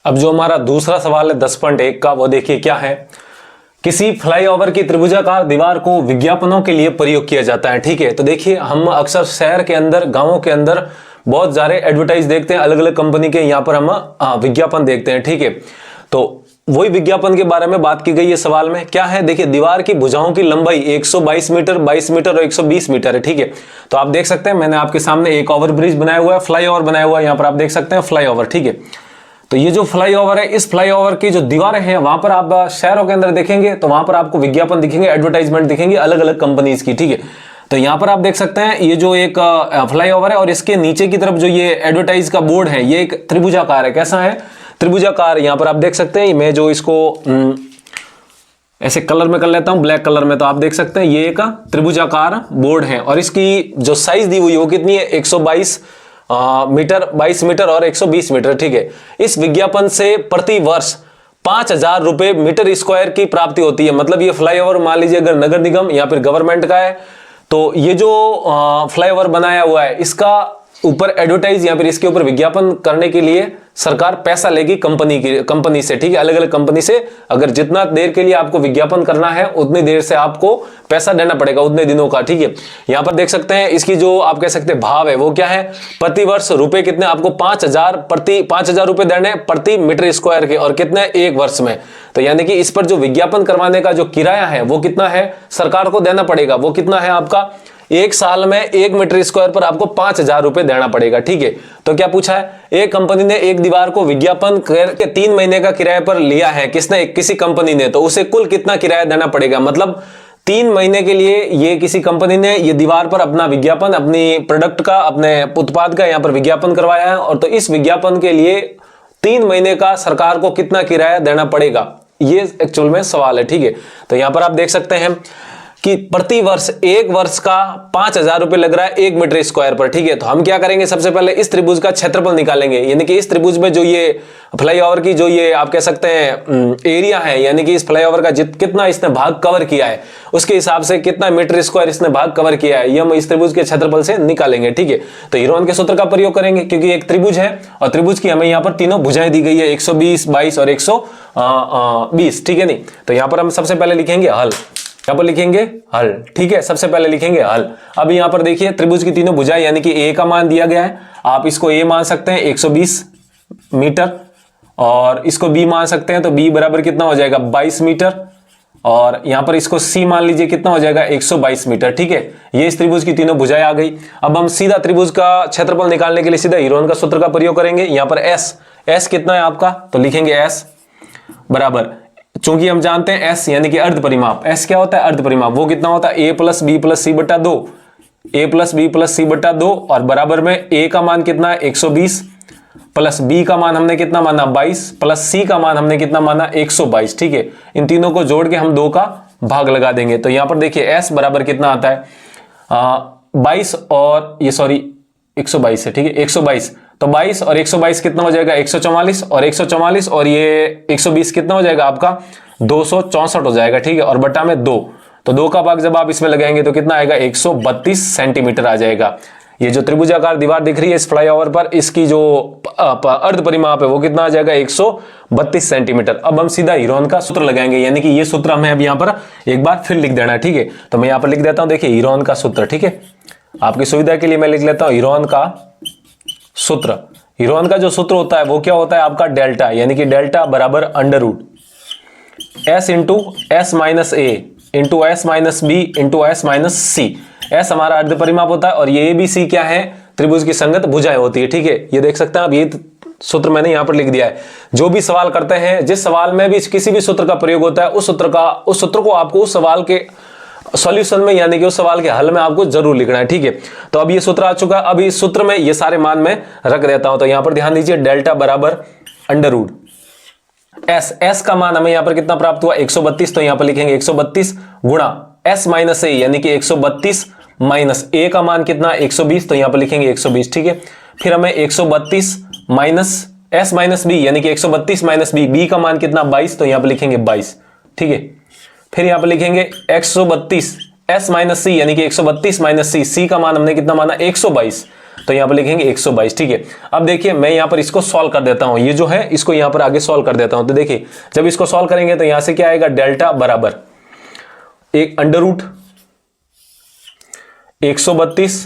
अब जो हमारा दूसरा सवाल है 10.1 का, वो देखिए क्या है, किसी फ्लाईओवर की त्रिभुजाकार दीवार को विज्ञापनों के लिए प्रयोग किया जाता है, ठीक है। तो देखिए हम अक्सर शहर के अंदर, गांवों के अंदर बहुत सारे एडवर्टाइज देखते हैं अलग अलग कंपनी के, यहाँ पर हम विज्ञापन देखते हैं, ठीक है। तो वही विज्ञापन के बारे में बात की गई है सवाल में, क्या है, देखिए दीवार की भुजाओं की लंबाई 122 मीटर, 22 मीटर और 120 मीटर है, ठीक है। तो आप देख सकते हैं मैंने आपके सामने एक ओवर ब्रिज बनाया हुआ है, फ्लाईओवर बनाया हुआ है, यहाँ पर आप देख सकते हैं फ्लाईओवर, ठीक है। तो ये जो फ्लाईओवर है, इस फ्लाईओवर की जो दीवारें हैं वहां पर आप शहरों के अंदर देखेंगे तो वहां पर आपको विज्ञापन दिखेंगे, एडवर्टाइजमेंट दिखेंगे अलग अलग कंपनीज की, ठीक है। तो यहां पर आप देख सकते हैं ये जो एक फ्लाईओवर है और इसके नीचे की तरफ जो ये एडवर्टाइज का बोर्ड है ये एक त्रिभुजाकार है। कैसा है, त्रिभुजाकार। यहां पर आप देख सकते हैं, मैं जो इसको ऐसे कलर में कर लेता हूं, ब्लैक कलर में, तो आप देख सकते हैं ये एक त्रिभुजाकार बोर्ड है और इसकी जो साइज दी हुई है वो कितनी है 122 मीटर, 22 मीटर और 120 मीटर, ठीक है। इस विज्ञापन से प्रति वर्ष 5,000 रुपए मीटर स्क्वायर की प्राप्ति होती है। मतलब ये फ्लाईओवर मान लीजिए अगर नगर निगम या फिर गवर्नमेंट का है तो ये जो फ्लाईओवर बनाया हुआ है इसका ऊपर एडवर्टाइज या फिर इसके ऊपर विज्ञापन करने के लिए सरकार पैसा लेगी कंपनी से, ठीक है, अलग अलग कंपनी से। अगर जितना देर के लिए आपको विज्ञापन करना है उतनी देर से आपको पैसा देना पड़ेगा, उतने दिनों का, ठीक है। यहां पर देख सकते हैं इसकी जो आप कह सकते हैं भाव है वो क्या है, प्रति वर्ष रुपए कितने, आपको 5,000 रुपए देने प्रति मीटर स्क्वायर के, और कितने, एक वर्ष में। तो यानी कि इस पर जो विज्ञापन करवाने का जो किराया है वो कितना है, सरकार को देना पड़ेगा, वो कितना है आपका, एक साल में 1 मीटर स्क्वायर पर आपको 5,000 रुपए देना पड़ेगा, ठीक है। तो क्या पूछा है, एक कंपनी ने एक दीवार को विज्ञापन करके 3 महीने का किराए पर लिया है, किसने, किसी कंपनी ने, तो उसे कुल कितना किराया देना पड़ेगा। मतलब 3 महीने के लिए ये किसी कंपनी ने ये दीवार पर अपना विज्ञापन, अपनी प्रोडक्ट का, अपने उत्पाद का यहाँ पर विज्ञापन करवाया है, और तो इस विज्ञापन के लिए 3 महीने का सरकार को कितना किराया देना पड़ेगा, ये एक्चुअल में सवाल है, ठीक है। तो यहां पर आप देख सकते हैं कि प्रति वर्ष, एक वर्ष का 5,000 रुपए लग रहा है 1 मीटर स्क्वायर पर, ठीक है। तो हम क्या करेंगे, सबसे पहले इस त्रिभुज का क्षेत्रफल निकालेंगे, यानी कि इस त्रिभुज में जो ये फ्लाईओवर की जो ये आप कह सकते हैं एरिया है, यानी कि इस फ्लाईओवर का कितना इसने भाग कवर किया है उसके हिसाब से कितना मीटर स्क्वायर इसने भाग कवर किया है, ये हम इस त्रिभुज के क्षेत्रफल से निकालेंगे, ठीक है। तो हीरोन के सूत्र का प्रयोग करेंगे क्योंकि एक त्रिभुज है और त्रिभुज की हमें यहाँ पर तीनों भुजाएं दी गई है, 120, 22 और 120, ठीक है। नहीं तो यहां पर हम सबसे पहले लिखेंगे हल, यहां पर लिखेंगे हल, ठीक है, सबसे पहले लिखेंगे हल। अब यहां पर देखिए त्रिभुज की तीनों भुजाएं यानी कि ए का मान दिया गया है, आप इसको ए मान सकते हैं 120 मीटर, और इसको बी मान सकते हैं, तो बी बराबर कितना हो जाएगा 22 मीटर, और यहां पर इसको सी मान लीजिए, कितना हो जाएगा 122 मीटर। ठीक है, ये इस त्रिभुज की तीनों भुजाएं आ गई। अब हम सीधा त्रिभुज का क्षेत्रफल निकालने के लिए सीधा हीरोन का सूत्र का प्रयोग करेंगे। यहां पर एस कितना है आपका, तो लिखेंगे एस बराबर, चूंकि हम जानते हैं एस यानी कि अर्ध परिमाप, एस क्या होता है अर्ध परिमाप, वो कितना होता है ए प्लस बी प्लस सी बटा 2, ए प्लस बी प्लस सी बटा 2, और बराबर में ए का मान कितना है 120 प्लस बी का मान हमने कितना माना 22 प्लस सी का मान हमने कितना माना 122। ठीक है, इन तीनों को जोड़ के हम 2 का भाग लगा देंगे। तो यहां पर देखिए एस बराबर कितना आता है 22 और ये सॉरी 122 है। ठीक है, 122, तो 22 और 122 कितना हो जाएगा 144, और 144 और ये 120 कितना हो जाएगा आपका 264 हो जाएगा। ठीक है, और बटा में 2, तो 2 का भाग जब आप इसमें लगाएंगे तो कितना आएगा 132 सेंटीमीटर आ जाएगा। ये जो त्रिभुजाकार दीवार दिख रही है इस फ्लाईओवर पर, इसकी जो अर्ध परिमाप है वो कितना आ जाएगा 132 सेंटीमीटर। अब हम सीधा हीरोन का सूत्र लगाएंगे, यानी कि ये सूत्र हमें अब यहां पर एक बार फिर लिख देना है। ठीक है, तो मैं यहां पर लिख देता हूं, देखिए हीरोन का सूत्र। ठीक है, आपकी सुविधा के लिए मैं लिख लेता हूं हीरोन का सूत्र। हीरोन का जो सूत्र होता है वो क्या होता है आपका डेल्टा, यानी कि डेल्टा बराबर under root S into S minus A into S minus B into S minus C. S हमारा अर्ध परिमाप होता है और ये बी सी क्या है, त्रिभुज की संगत भुजाएं होती है। ठीक है, ये देख सकते हैं आप, ये सूत्र मैंने यहां पर लिख दिया है। जो भी सवाल करते हैं, जिस सवाल में भी किसी भी सूत्र का प्रयोग होता है, उस सूत्र को आपको उस सवाल के सॉल्यूशन में यानी कि उस सवाल के हल में आपको जरूर लिखना है। ठीक है, तो अब ये सूत्र आ चुका है। अब इस सूत्र में ये सारे मान मैं रख देता हूं। तो यहां पर ध्यान दीजिए, डेल्टा बराबर अंडर रूट एस का मान हमें यहां पर कितना प्राप्त हुआ 132, तो यहां पर लिखेंगे 132 गुणा एस माइनस ए यानी कि 132 माइनस ए का मान कितना 120, तो यहां पर लिखेंगे 120। ठीक है, फिर हमें 132 माइनस एस माइनस बी यानी कि 132 माइनस बी का मान कितना 22, तो यहां पर लिखेंगे 22। ठीक है, फिर यहां पर लिखेंगे 132 एस माइनस सी यानी कि 132 माइनस सी का मान हमने कितना माना 122, तो यहां पर लिखेंगे 122। ठीक है, अब देखिए मैं यहां पर इसको सॉल्व कर देता हूं, ये जो है इसको यहां पर आगे सॉल्व कर देता हूं। तो देखिए जब इसको सॉल्व करेंगे तो यहां से क्या आएगा, डेल्टा बराबर एक अंडर रूट 132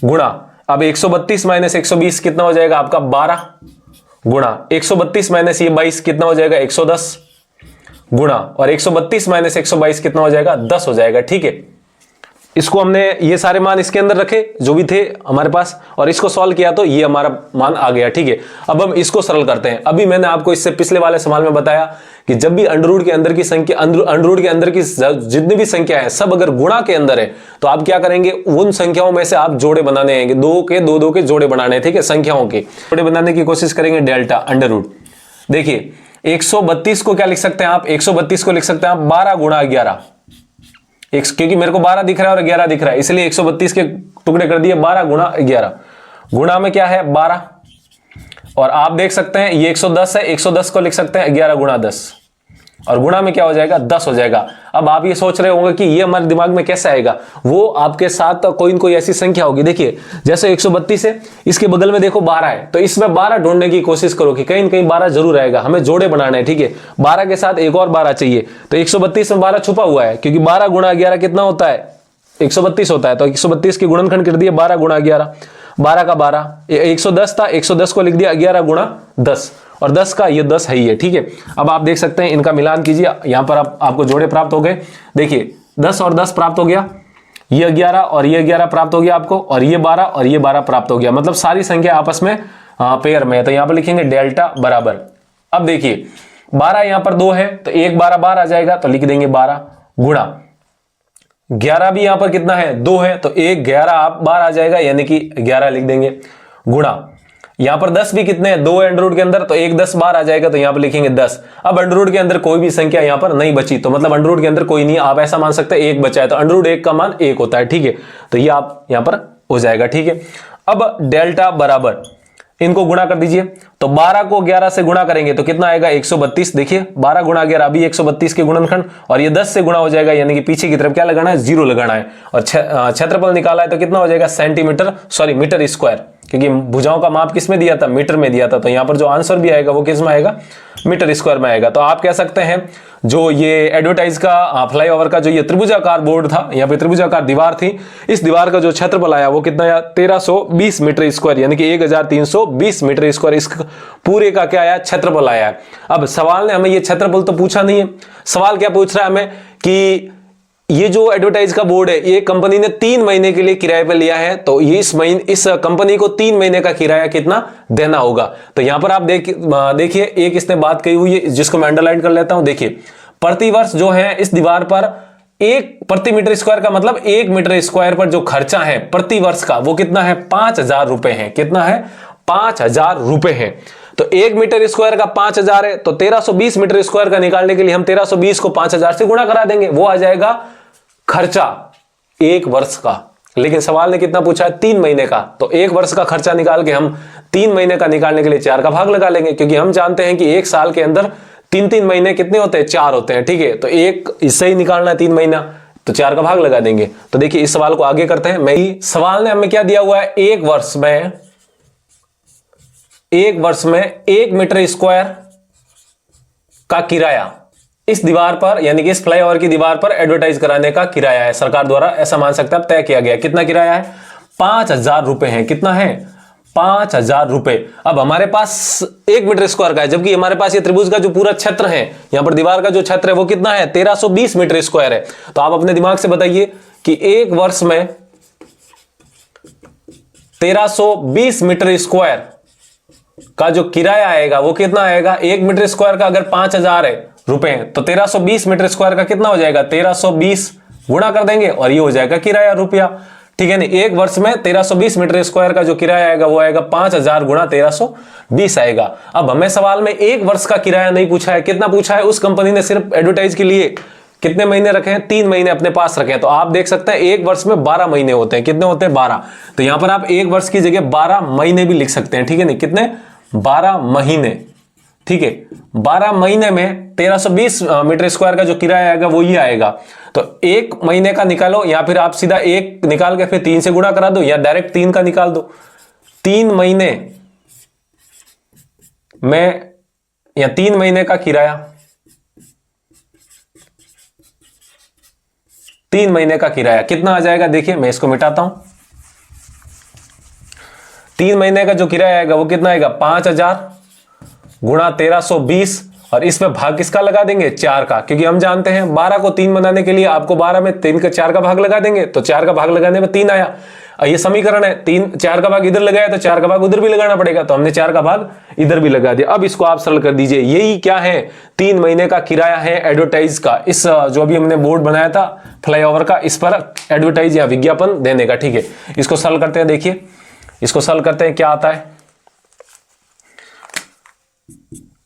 गुणा, अब 132 माइनस 120 कितना हो जाएगा आपका 12 गुणा 132 माइनस ये 22 कितना हो जाएगा 110 गुणा, और 132 माइनस 122 कितना हो जाएगा 10 हो जाएगा। ठीक है, इसको हमने ये सारे मान इसके अंदर रखे जो भी थे हमारे पास, और इसको सॉल्व किया तो ये हमारा मान आ गया। ठीक है, अब हम इसको सरल करते हैं। अभी मैंने आपको इससे पिछले वाले सवाल में बताया कि जब भी अंडर रूट के अंदर की संख्या, अंडर रूट के अंदर की जितनी भी संख्या है सब अगर गुणा के अंदर है तो आप क्या करेंगे, उन संख्याओं में से आप जोड़े बनाने हैं, दो के जोड़े बनाने हैं। ठीक है, संख्याओं के जोड़े बनाने की कोशिश करेंगे, डेल्टा अंडर रूट। देखिए 132 को क्या लिख सकते हैं आप, 132 को लिख सकते हैं आप 12 गुणा 11, क्योंकि मेरे को 12 दिख रहा है और 11 दिख रहा है, इसलिए 132 के टुकड़े कर दिए 12 गुणा 11। गुणा में क्या है 12, और आप देख सकते हैं ये 110 है, 110 को लिख सकते हैं 11 गुणा 10, और गुणा में क्या हो जाएगा 10 हो जाएगा। अब आप ये सोच रहे होंगे कि ये हमारे दिमाग में कैसे आएगा, वो आपके साथ कोई न कोई ऐसी संख्या होगी। देखिए जैसे 132 है, इसके बगल में देखो 12 है, तो इसमें 12 ढूंढने की कोशिश करो कि कहीं न कहीं 12 जरूर आएगा, हमें जोड़े बनाना है। ठीक है, 12 के साथ एक और 12 चाहिए, तो 132 में 12 छुपा हुआ है, क्योंकि 12 गुणा 11 कितना होता है 132 होता है, तो 132 की गुणनखंड कर दिए 12 गुणा 11, 12 का 12, 110 था, 110 को लिख दिया 11 गुणा 10, और 10 का ये 10 है ही है। ठीक है, अब आप देख सकते हैं, इनका मिलान कीजिए, यहां पर आपको जोड़े प्राप्त हो गए। देखिए 10 और 10 प्राप्त हो गया, ये 11 और ये 11 प्राप्त हो गया आपको, और ये 12 और ये 12 प्राप्त हो गया, मतलब सारी संख्या आपस में पेयर में है। तो यहां पर लिखेंगे डेल्टा बराबर, अब देखिए 12 यहां पर 2 है, तो 1 12 12 आ जाएगा, तो लिख देंगे 12 गुणा 11 भी यहां पर कितना है 2 है, तो 1 11 आप 12 आ जाएगा, यानी कि 11 लिख देंगे, गुणा यहां पर 10 भी कितने हैं 2 है अंडर रूट के अंदर, तो 1 10 12 आ जाएगा, तो यहां पर लिखेंगे 10। अब अंडर रूट के अंदर कोई भी संख्या यहां पर नहीं बची, तो मतलब अंडर रूट के अंदर कोई नहीं, आप ऐसा मान सकते हैं 1 बचा है, तो अंडर रूट 1 का मान 1 होता है। ठीक है, तो ये आप यहां पर हो जाएगा। ठीक है, अब डेल्टा बराबर इनको गुणा कर दीजिए, तो 12 को 11 से गुणा करेंगे तो कितना आएगा 132। देखिए 12 गुणा 11 अभी 132 के गुणनखंड, और ये 10 से गुणा हो जाएगा, यानी कि पीछे की तरफ क्या लगाना है 0 लगाना है, और क्षेत्रफल निकाला है तो कितना हो जाएगा मीटर स्क्वायर, क्योंकि भुजाओं का माप किस में दिया था मीटर में दिया था, तो यहां पर जो आंसर भी आएगा वो किस में आएगा मीटर स्क्वायर में आएगा। तो आप कह सकते हैं जो ये एडवर्टाइज का फ्लाईओवर का जो ये त्रिभुजाकार बोर्ड था, यहाँ पे त्रिभुजाकार दीवार थी, इस दीवार का जो क्षेत्रफल आया वो कितना आया 1320 मीटर स्क्वायर, यानी कि 1320 मीटर स्क्वायर। पूरे का क्या आया, क्षेत्रफल आया है। अब सवाल ने हमें ये क्षेत्रफल तो पूछा नहीं है, सवाल क्या पूछ रहा है हमें कि ये जो एडवर्टाइज का बोर्ड है ये कंपनी ने 3 महीने के लिए किराए पे लिया है, तो ये इस कंपनी को 3 महीने का किराया कितना देना होगा। तो यहां पर आप देखिए एक इसने बात कही हुई है जिसको मैं अंडरलाइन कर लेता हूं। देखिए प्रति वर्ष जो है इस दीवार पर 1 प्रति मीटर स्क्वायर का मतलब 1 मीटर स्क्वायर पर जो खर्चा है प्रति वर्ष का वो कितना है, 5,000 रुपए है। कितना है, 5,000 रुपए है। तो 1 मीटर स्क्वायर का 5,000 है, तो 1320 मीटर स्क्वायर का निकालने के लिए हम 1320 को 5,000 से गुणा करा देंगे, वो आ जाएगा खर्चा 1 वर्ष का। लेकिन सवाल ने कितना पूछा है, 3 महीने का। तो 1 वर्ष का खर्चा निकाल के हम 3 महीने का निकालने के लिए 4 का भाग लगा लेंगे, क्योंकि हम जानते हैं कि 1 साल के अंदर 3 महीने कितने होते हैं, 4 होते हैं। ठीक है, तो एक इससे ही निकालना है 3 महीना, तो 4 का भाग लगा देंगे। तो देखिए इस सवाल को आगे करते हैं। सवाल ने हमें क्या दिया हुआ है, 1 वर्ष में 1 मीटर स्क्वायर का किराया इस दीवार पर यानी कि इस फ्लाईओवर की दीवार पर एडवर्टाइज कराने का किराया है, सरकार द्वारा ऐसा मान सकते हैं तय किया गया। कितना किराया है, 5,000 रुपए है। कितना है, 5,000 रुपए। अब हमारे पास 1 मीटर स्क्वायर का है, जबकि हमारे पास ये त्रिभुज का जो पूरा क्षेत्र है, यहां पर दीवार का जो क्षेत्र है वो कितना है, 1320 मीटर स्क्वायर है। तो आप अपने दिमाग से बताइए कि 1 वर्ष में 1320 मीटर स्क्वायर का जो किराया आएगा वो कितना आएगा। 1 मीटर स्क्वायर का अगर 5,000 है रुपए, तो 1320 मीटर स्क्वायर का कितना हो जाएगा, 1320 गुणा कर देंगे और ये हो जाएगा किराया रुपया। ठीक है नहीं, 1 वर्ष में 1320 मीटर स्क्वायर का जो किराया आएगा वो आएगा 5,000 गुणा 1320 आएगा। अब हमें सवाल में 1 वर्ष का किराया नहीं पूछा है, कितना पूछा है, उस कंपनी ने सिर्फ एडवर्टाइज के लिए कितने महीने रखे हैं, 3 महीने अपने पास रखे हैं। तो आप देख सकते हैं 1 वर्ष में 12 महीने होते हैं। कितने होते हैं, 12। तो यहां पर आप 1 वर्ष की जगह 12 महीने भी लिख सकते हैं। ठीक है नहीं, कितने, 12 महीने। ठीक है, 12 महीने में 1320 मीटर स्क्वायर का जो किराया आएगा वो ही आएगा। तो 1 महीने का निकालो, या फिर आप सीधा 1 निकाल के फिर 3 से गुणा करा दो, या डायरेक्ट 3 का निकाल दो। 3 महीने में या 3 महीने का किराया, 3 महीने का किराया कितना आ जाएगा, देखिए मैं इसको मिटाता हूं। 3 महीने का जो किराया आएगा वो कितना आएगा, 5,000 गुणा 1320 और इसमें भाग किसका लगा देंगे, 4 का, क्योंकि हम जानते हैं 12 को 3 बनाने के लिए आपको 12 में 3 का 4 का भाग लगा देंगे। तो 4 का भाग लगाने में 3 आया। ये समीकरण है, 4 का भाग इधर लगाया तो 4 का भाग उधर भी लगाना पड़ेगा, तो हमने 4 का भाग इधर भी लगा दिया। अब इसको आप सरल कर दीजिए, यही क्या है, 3 महीने का किराया है एडवर्टाइज का, इस जो अभी हमने बोर्ड बनाया था फ्लाईओवर का, इस पर एडवर्टाइज या विज्ञापन देने का। ठीक है, इसको सरल करते हैं। देखिए इसको सरल करते हैं, क्या आता है,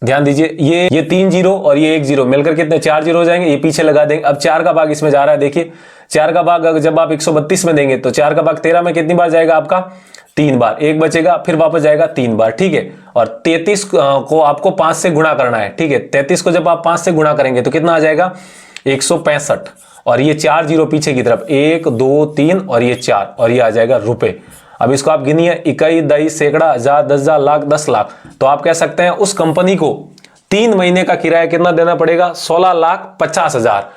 ध्यान दीजिए, ये 3 जीरो और ये 1 जीरो मिलकर कितने, 4 जीरो हो जाएंगे, ये पीछे लगा देंगे। अब 4 का भाग इसमें जा रहा है, देखिए 4 का भाग जब आप 132 में देंगे तो 4 का भाग 13 में कितनी बार जाएगा आपका, 3 बार, 1 बचेगा फिर वापस जाएगा 3 बार। ठीक है, और 33 को आपको 5 से गुणा करना है। ठीक है, 33 को जब आप 5 से गुणा करेंगे तो कितना आ जाएगा, 165, और ये 4 जीरो पीछे की तरफ, 1 2 3 और ये 4, और ये आ जाएगा रुपए। अब इसको आप गिनिए, इकाई, दई, सैकड़ा, हजार, 10,000, लाख, 10 लाख। तो आप कह सकते हैं उस कंपनी को 3 महीने का किराया कितना देना पड़ेगा, 16,50,000।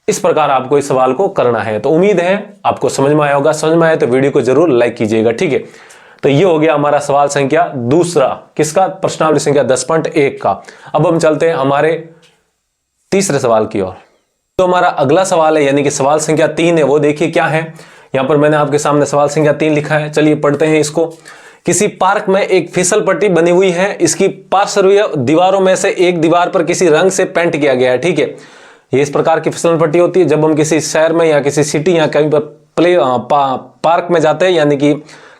इस प्रकार आपको इस सवाल को करना है। तो उम्मीद है आपको समझ में आया होगा। समझ में आया तो वीडियो को जरूर लाइक कीजिएगा। ठीक है, तो ये हो गया हमारा सवाल संख्या दूसरा, किसका, प्रश्नावली संख्या 10.1 का। अब हम चलते हैं हमारे तीसरे सवाल की ओर। तो हमारा अगला सवाल है, यानी कि सवाल संख्या 3 है, वो देखिए क्या है। यहां पर मैंने आपके सामने सवाल संख्या 3 लिखा है, चलिए पढ़ते हैं इसको। किसी पार्क में एक फिसल पट्टी बनी हुई है, इसकी पार्श्वीय दीवारों में से एक दीवार पर किसी रंग से पेंट किया गया है। ठीक है, ये इस प्रकार की फिसल पट्टी होती है जब हम किसी शहर में या किसी सिटी या कहीं पर पार्क में जाते हैं, यानी कि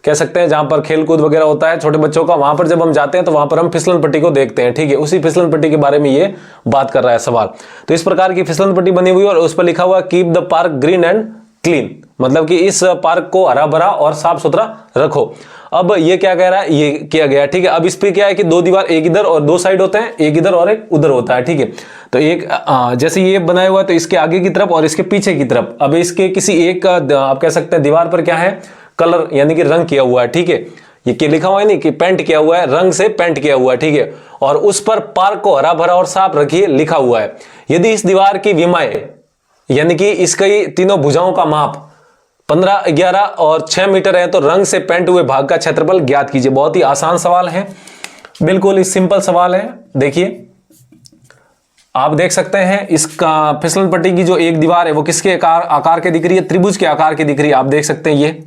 कह सकते हैं जहां पर खेलकूद वगैरह होता है छोटे बच्चों का, वहां पर जब हम जाते हैं तो वहां पर हम फिसलन पट्टी को देखते हैं। ठीक है, उसी फिसलन पट्टी के बारे में ये बात कर रहा है सवाल। तो इस प्रकार की फिसलन पट्टी बनी हुई है और उस पर लिखा हुआ keep the park green and clean, मतलब कि इस पार्क को हरा भरा और साफ सुथरा रखो। अब ये क्या कह रहा है, ये किया गया। ठीक है, अब इस पे क्या है कि 2 दीवार, एक इधर और 2 साइड होते हैं, एक इधर और एक उधर होता है। ठीक है, तो एक जैसे ये बनाया हुआ है तो इसके आगे की तरफ और इसके पीछे की तरफ, अब इसके किसी एक आप कह सकते हैं दीवार पर क्या है, कलर यानी कि रंग किया हुआ है। ठीक है, ये क्या लिखा हुआ है, नहीं कि पेंट किया हुआ है, रंग से पेंट किया हुआ है। ठीक है, और उस पर पार्क को हरा भरा और साफ रखिए लिखा हुआ है। यदि इस दीवार की विमाएं यानी कि इसकी तीनों भुजाओं का माप 15, 11 और 6 मीटर है तो रंग से पेंट हुए भाग का क्षेत्रफल ज्ञात कीजिए। बहुत ही आसान सवाल है, बिल्कुल इस सिंपल सवाल है। देखिए आप देख सकते हैं इसका फिसलन पट्टी की जो एक दीवार है वो किसके आकार के दिख रही है, त्रिभुज के आकार की दिख रही है। आप देख सकते हैं ये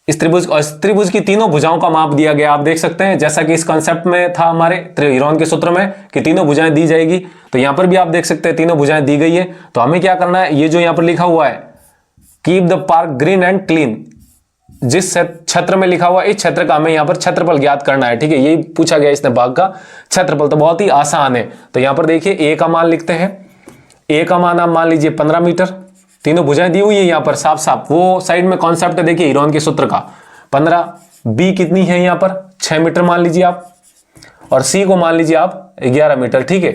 इस त्रिभुज और इस त्रिभुज की तीनों भुजाओं का माप दिया गया। आप देख सकते हैं जैसा कि इस कॉन्सेप्ट में था हमारे हीरोन के सूत्र में कि तीनों भुजाएं दी जाएगी, तो यहां पर भी आप देख सकते हैं तीनों भुजाएं दी गई है। तो हमें क्या करना है, ये जो यहां पर लिखा हुआ है keep the park green and clean, जिस क्षेत्र में लिखा हुआ इस क्षेत्र का हमें यहां पर क्षेत्रफल ज्ञात करना है। ठीक है, यही पूछा गया इसने भाग का क्षेत्रफल, तो बहुत ही आसान है। तो यहां पर देखिए ए का मान लिखते हैं। ए का मान आप मान लीजिए 15 मीटर, तीनों भुजाएं दी हुई है यहां पर साफ साफ, वो साइड में कॉन्सेप्ट है देखिए हीरोन के सूत्र का 15। बी कितनी है यहां पर 6 मीटर मान लीजिए आप, और सी को मान लीजिए आप 11 मीटर। ठीक है,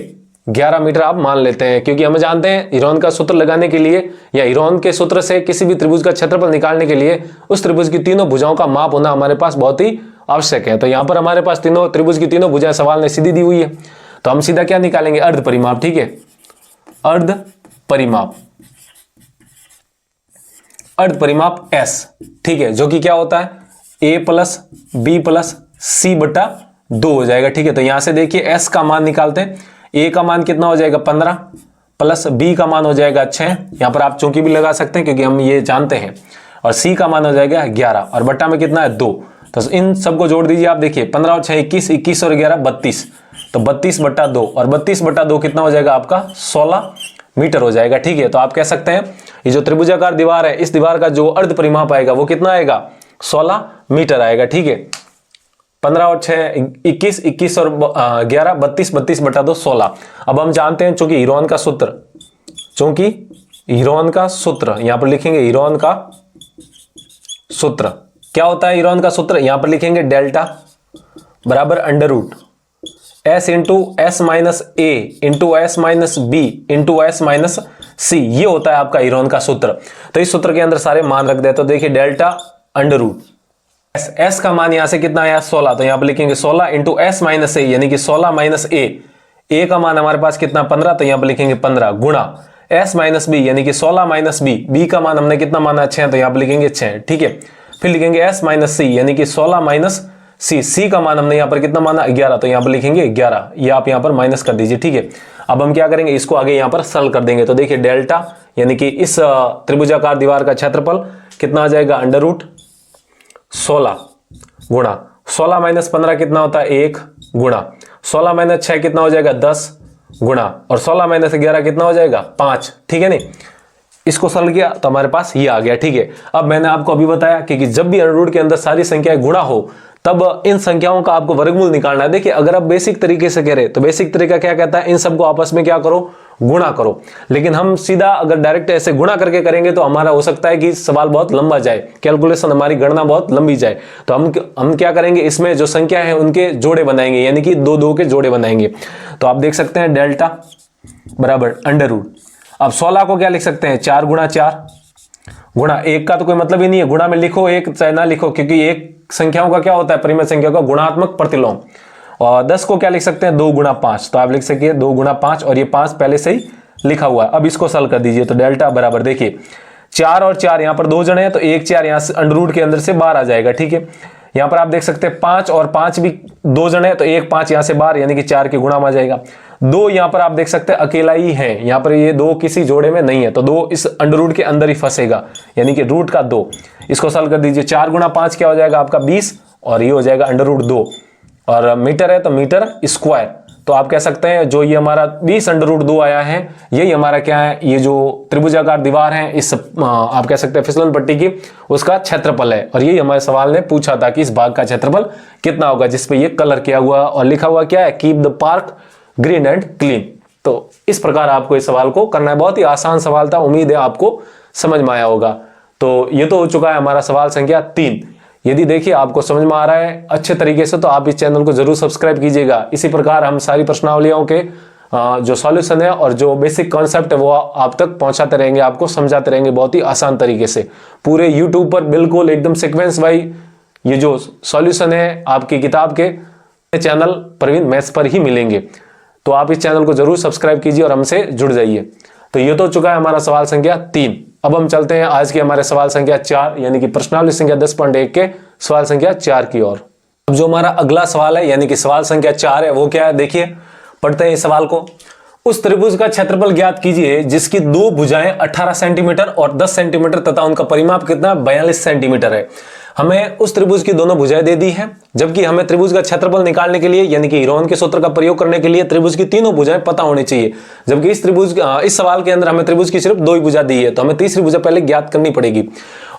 11 मीटर आप मान लेते हैं, क्योंकि हम जानते हैं हीरोन का सूत्र लगाने के लिए या हीरोन के सूत्र से किसी भी त्रिभुज का क्षेत्रफल निकालने के लिए उस त्रिभुज की तीनों भुजाओं का माप होना हमारे पास बहुत ही आवश्यक है। तो यहां पर हमारे पास तीनों त्रिभुज की तीनों भुजाएं सवाल ने सीधी दी हुई है, तो हम सीधा क्या निकालेंगे, अर्ध परिमाप। ठीक है, अर्ध परिमाप, अर्ध परिमाप S। ठीक है, जो कि क्या होता है A प्लस बी प्लस सी बटा 2 हो जाएगा। ठीक है, तो यहां से देखिए S का मान निकालते हैं। A का मान कितना हो जाएगा 15 प्लस B का मान हो जाएगा 6, यहां पर आप चौकी भी लगा सकते हैं क्योंकि हम ये जानते हैं, और C का मान हो जाएगा 11 और बट्टा में कितना है 2। तो इन सबको जोड़ दीजिए आप, देखिए 15 और 6 21, 21 और 11 32, तो 32 बट्टा 2 और 32 बट्टा 2 कितना हो जाएगा आपका 16 मीटर हो जाएगा। ठीक है, तो आप कह सकते हैं ये जो त्रिभुजाकार दीवार है इस दीवार का जो अर्ध परिमाप आएगा वो कितना आएगा 16 मीटर आएगा। ठीक है, 15 और 6 21, 21 और 11 32, 32 बटा 2 16। अब हम जानते हैं चूंकि हीरोन का सूत्र, चूंकि हीरोन का सूत्र यहां पर लिखेंगे, हीरोन का सूत्र क्या होता है, हीरोन का सूत्र यहां पर लिखेंगे डेल्टा बराबर under root S into S minus A into S minus B into S minus C, ये होता है आपका हीरोन का सूत्र। तो इस सूत्र के अंदर सारे मान रख दे, तो देखिए डेल्टा अंडर रूट S का मान यहां से कितना आया 16, तो यहां पर लिखेंगे 16 इंटू एस माइनस ए यानी कि 16 माइनस ए का मान हमारे पास कितना 15, तो यहां पर लिखेंगे 15 गुणा S माइनस बी यानी कि 16 माइनस बी का मान हमने कितना माना 6, तो यहां पर लिखेंगे 6। ठीक है, फिर लिखेंगे S माइनस सी यानी कि 16 माइनस सी का मान हमने यहां पर कितना माना 11, तो यहां पर लिखेंगे 11, ये आप यहां पर माइनस कर दीजिए। ठीक है, अब हम क्या करेंगे, इसको आगे यहां पर सरल कर देंगे। तो देखिए डेल्टा यानी कि इस त्रिभुजाकार दीवार का क्षेत्रफल कितना आ जाएगा अंडर रूट 16 गुणा 16 माइनस 15 कितना होता है 1 गुणा 16 माइनस 6 कितना हो जाएगा 10 गुणा और 16 माइनस 11 कितना हो जाएगा 5। ठीक है, नहीं इसको सरल किया तो हमारे पास ये आ गया। ठीक है, अब मैंने आपको अभी बताया कि जब भी अंडर रूट के अंदर सारी संख्याएं गुणा हो तब इन संख्याओं का आपको वर्गमूल निकालना है। देखिए अगर आप बेसिक तरीके से कह रहे तो बेसिक तरीका क्या कहता है, इन सबको आपस में क्या करो गुणा करो, लेकिन हम सीधा अगर डायरेक्ट ऐसे गुणा करके करेंगे तो हमारा हो सकता है कि सवाल बहुत लंबा जाए, कैलकुलेशन हमारी गणना बहुत लंबी जाए। तो हम क्या करेंगे, इसमें जो संख्या है उनके जोड़े बनाएंगे यानी कि 2 के जोड़े बनाएंगे। तो आप देख सकते हैं डेल्टा बराबर अंडर रूट, अब 16 को क्या लिख सकते हैं 4 गुणा 4 गुणा 1 का तो कोई मतलब ही नहीं है, गुणा में लिखो 1 चाहे ना लिखो, क्योंकि एक संख्याओं का क्या होता है परिमेय संख्याओं का गुणात्मक प्रतिलोम। और 10 को क्या लिख सकते हैं 2 गुणा 5, तो आप लिख सकिए 2 गुणा 5 और ये 5 पहले से ही लिखा हुआ है। अब इसको सरल कर दीजिए, तो डेल्टा बराबर देखिए 4 और 4 यहां पर 2 जने हैं तो 1 4 यहां से अंडर रूट के अंदर से बाहर आ जाएगा। ठीक है, यहां पर आप देख सकते हैं 5 और 5 भी 2 जने हैं तो 1 5 यहां से बाहर यानी कि 4 के गुणा में आ जाएगा। 2 यहां पर आप देख सकते हैं अकेला ही है, यहां पर ये 2 किसी जोड़े में नहीं है, तो 2 इस अंडर रूट के अंदर ही फंसेगा यानी कि रूट का 2। इसको सरल कर दीजिए, 4 गुणा 5 क्या हो जाएगा आपका 20 और ये हो जाएगा अंडर रूट 2 और मीटर है तो मीटर स्क्वायर। तो आप कह सकते हैं जो ये हमारा 20 अंडर रूट 2 आया है यही हमारा क्या है, ये जो त्रिभुजाकार दीवार है इस आप कह सकते हैं फिसलन पट्टी की उसका क्षेत्रफल है। और यही हमारे सवाल ने पूछा था कि इस भाग का क्षेत्रफल कितना होगा, जिसपे ये कलर किया हुआ और लिखा हुआ क्या है keep the park green and clean. तो इस प्रकार आपको इस सवाल को करना है, बहुत ही आसान सवाल था, उम्मीद है आपको समझ में आया होगा। तो ये तो हो चुका है हमारा सवाल संख्या 3। यदि देखिए आपको समझ में आ रहा है अच्छे तरीके से तो आप इस चैनल को जरूर सब्सक्राइब कीजिएगा। इसी प्रकार हम सारी प्रश्नावलियों के जो सॉल्यूशन है और जो बेसिक कॉन्सेप्ट है वो आप तक पहुंचाते रहेंगे, आपको समझाते रहेंगे बहुत ही आसान तरीके से। पूरे यूट्यूब पर बिल्कुल एकदम सीक्वेंस वाइज ये जो सॉल्यूशन है आपकी किताब के चैनल प्रवीण मैथ्स पर ही मिलेंगे। तो आप इस चैनल को जरूर सब्सक्राइब कीजिए और हमसे जुड़ जाइए। तो ये तो चुका है हमारा सवाल संख्या 3। अब हम चलते हैं आज के हमारे सवाल संख्या 4 यानी कि प्रश्नावली संख्या 10.1 के सवाल संख्या 4 की ओर। अब जो हमारा अगला सवाल है यानी कि सवाल संख्या 4 है वो क्या है, देखिए पढ़ते हैं इस सवाल को। उस त्रिभुज का क्षेत्रफल ज्ञात कीजिए जिसकी दो भुजाएं 18 सेंटीमीटर और 10 सेंटीमीटर तथा उनका परिमाप कितना 42 सेंटीमीटर है। हमें उस त्रिभुज की दोनों भुजाएं दे दी हैं, जबकि हमें त्रिभुज का क्षेत्रफल निकालने के लिए यानी कि हीरोन के सूत्र का प्रयोग करने के लिए त्रिभुज की तीनों भुजाएं पता होनी चाहिए, जबकि इस सवाल के अंदर हमें त्रिभुज की सिर्फ दो ही भुजा दी है, तो हमें तीसरी भुजा पहले ज्ञात करनी पड़ेगी।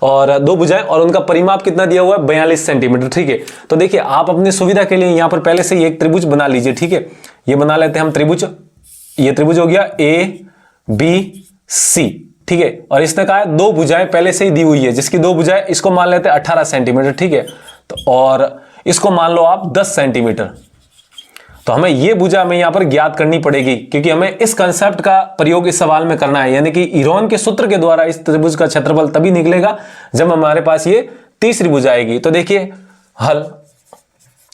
और दो भुजाएं और उनका परिमाप कितना दिया हुआ है 42 सेंटीमीटर। ठीक है, तो देखिए आप अपनी सुविधा के लिए यहां पर पहले से ही एक त्रिभुज बना लीजिए। ठीक है, ये बना लेते हैं हम त्रिभुज। ये त्रिभुज हो गया ABC। ठीक है, और इसने कहा है दो भुजाएं पहले से ही दी हुई है, जिसकी दो भुजाएं इसको मान लेते हैं 18 सेंटीमीटर। ठीक है, तो और इसको मान लो आप 10 सेंटीमीटर। तो हमें ये भुजा हमें यहां पर ज्ञात करनी पड़ेगी, क्योंकि हमें इस कंसेप्ट का प्रयोग इस सवाल में करना है, यानी कि हीरोन के सूत्र के द्वारा इस त्रिभुज का क्षेत्रफल तभी निकलेगा जब हमारे पास ये तीसरी भुजा आएगी। तो देखिए हल,